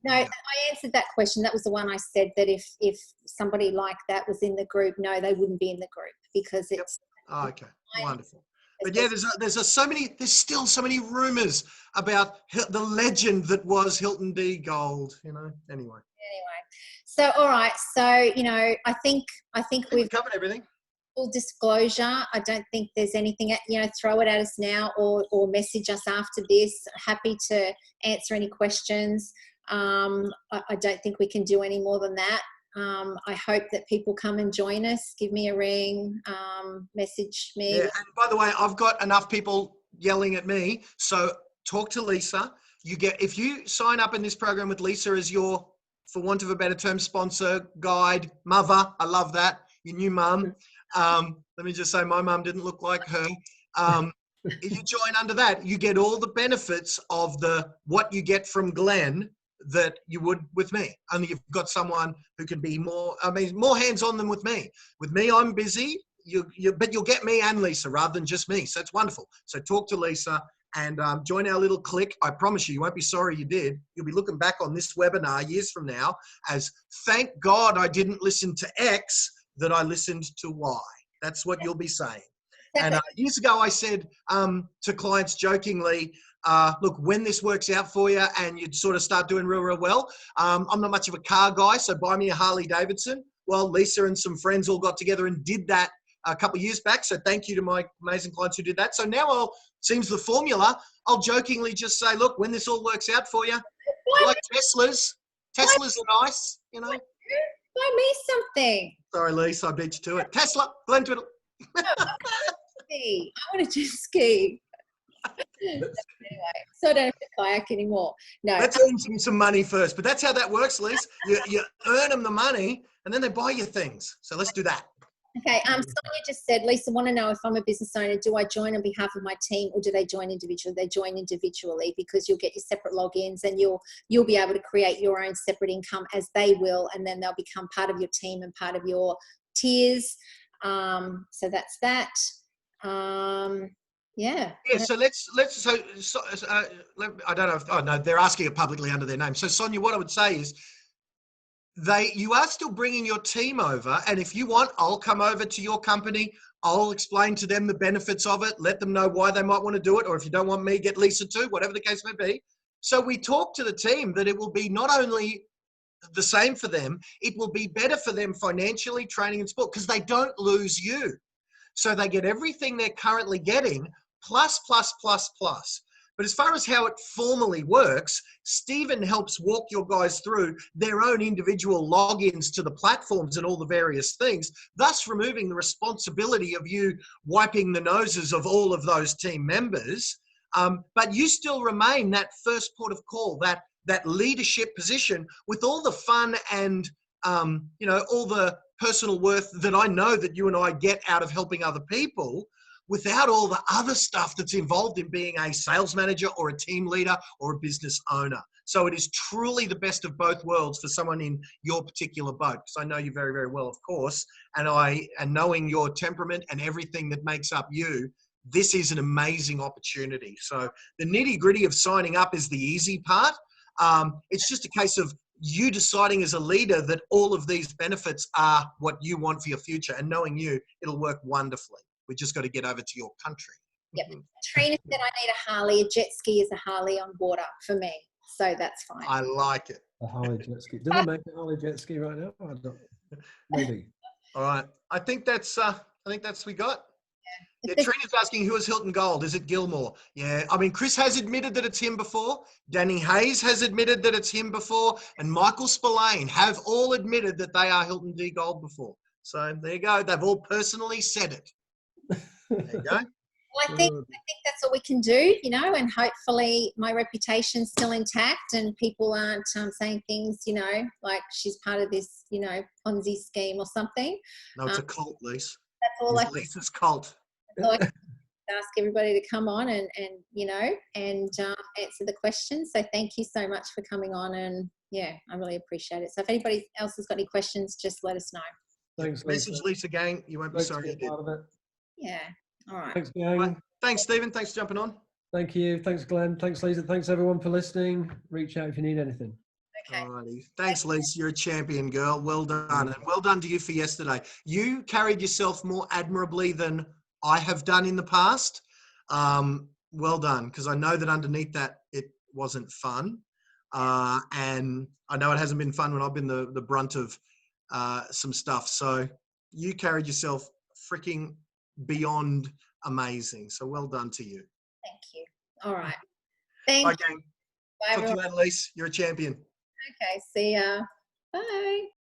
No, I answered that question. That was the one I said that if somebody like that was in the group, no, they wouldn't be in the group because it's... Oh, okay, wonderful. But yeah, there's still so many rumors about the legend that was Hilton D. Gold, you know, anyway. So, all right. So, you know, I think we've covered everything. Full disclosure. I don't think there's anything, you know, throw it at us now or message us after this. Happy to answer any questions. I don't think we can do any more than that. I hope that people come and join us. Give me a ring, message me. Yeah, and by the way, I've got enough people yelling at me. So talk to Lisa. If you sign up in this program with Lisa as your, for want of a better term, sponsor, guide, mother. I love that. Your new mum. Let me just say, my mum didn't look like her. If you join under that, you get all the benefits of what you get from Glenn that you would with me. Only you've got someone who can be more hands-on than with me. With me, I'm busy, but you'll get me and Lisa rather than just me. So it's wonderful. So talk to Lisa and join our little clique. I promise you won't be sorry you did. You'll be looking back on this webinar years from now as, thank God I didn't listen to X, that I listened to Y. That's what you'll be saying. And years ago, I said to clients jokingly, look, when this works out for you and you sort of start doing real well, I'm not much of a car guy, so buy me a Harley Davidson. Well, Lisa and some friends all got together and did that a couple of years back. So thank you to my amazing clients who did that. So now seems the formula. I'll jokingly just say, look, when this all works out for you, like Teslas are nice, you know. Buy me something. Sorry, Lisa, I beat you to it. Tesla, Glen Twiddle. I want to jet ski. Anyway, so I don't have to kayak anymore. No. Let's earn some money first. But that's how that works, Lisa. You earn them the money and then they buy you things. So let's do that. Okay. Sonia just said, Lisa, want to know if I'm a business owner, do I join on behalf of my team or do they join individually? They join individually because you'll get your separate logins and you'll be able to create your own separate income as they will, and then they'll become part of your team and part of your tiers. So that's that. Yeah. So I don't know if, oh no, they're asking it publicly under their name. So Sonia, what I would say is you are still bringing your team over, and if you want, I'll come over to your company. I'll explain to them the benefits of it, let them know why they might want to do it, or if you don't want me, get Lisa too, whatever the case may be. So we talk to the team that it will be not only the same for them, it will be better for them financially, training and support, because they don't lose you. So they get everything they're currently getting, plus. But as far as how it formally works, Stephen helps walk your guys through their own individual logins to the platforms and all the various things, thus removing the responsibility of you wiping the noses of all of those team members. But you still remain that first port of call, that leadership position with all the fun and, all the personal worth that I know that you and I get out of helping other people, without all the other stuff that's involved in being a sales manager or a team leader or a business owner. So it is truly the best of both worlds for someone in your particular boat, because I know you very, very well, of course, and knowing your temperament and everything that makes up you, this is an amazing opportunity. So the nitty-gritty of signing up is the easy part. It's just a case of you deciding as a leader that all of these benefits are what you want for your future, and knowing you, it'll work wonderfully. We just got to get over to your country. Yep. Trainer said I need a Harley. A jet ski is a Harley on water for me. So that's fine. I like it. A Harley jet ski. Do they make a Harley jet ski right now? I don't. Maybe. All right. I think that's we got. Yeah, Trina's asking, who is Hilton Gold? Is it Gilmore? Yeah. I mean, Chris has admitted that it's him before. Danny Hayes has admitted that it's him before. And Michael Spillane have all admitted that they are Hilton D. Gold before. So there you go. They've all personally said it. There you go. I think that's all we can do, you know, and hopefully my reputation's still intact and people aren't saying things, you know, like she's part of this, you know, Ponzi scheme or something. No, it's a cult, Lise. That's all Lisa's cult. That's all I can ask everybody to come on and you know, and answer the questions. So thank you so much for coming on, and yeah, I really appreciate it. So if anybody else has got any questions, just let us know. Thanks, Lisa. Message Lisa, gang. You won't be sorry you did. Part of it. Yeah. All right. Thanks, gang. Right. Thanks, Stephen. Thanks for jumping on. Thank you. Thanks, Glenn. Thanks, Lisa. Thanks, everyone, for listening. Reach out if you need anything. Okay. Alrighty. Thanks, Lisa. You're a champion, girl. Well done. And well done to you for yesterday. You carried yourself more admirably than I have done in the past. Well done, because I know that underneath that it wasn't fun. And I know it hasn't been fun when I've been the brunt of some stuff. So you carried yourself freaking beyond amazing. So well done to you. Thank you. All right. Thank Bye, you. gang. Bye, Talk to everyone. you later, Lise. You're a champion. Okay. See ya. Bye.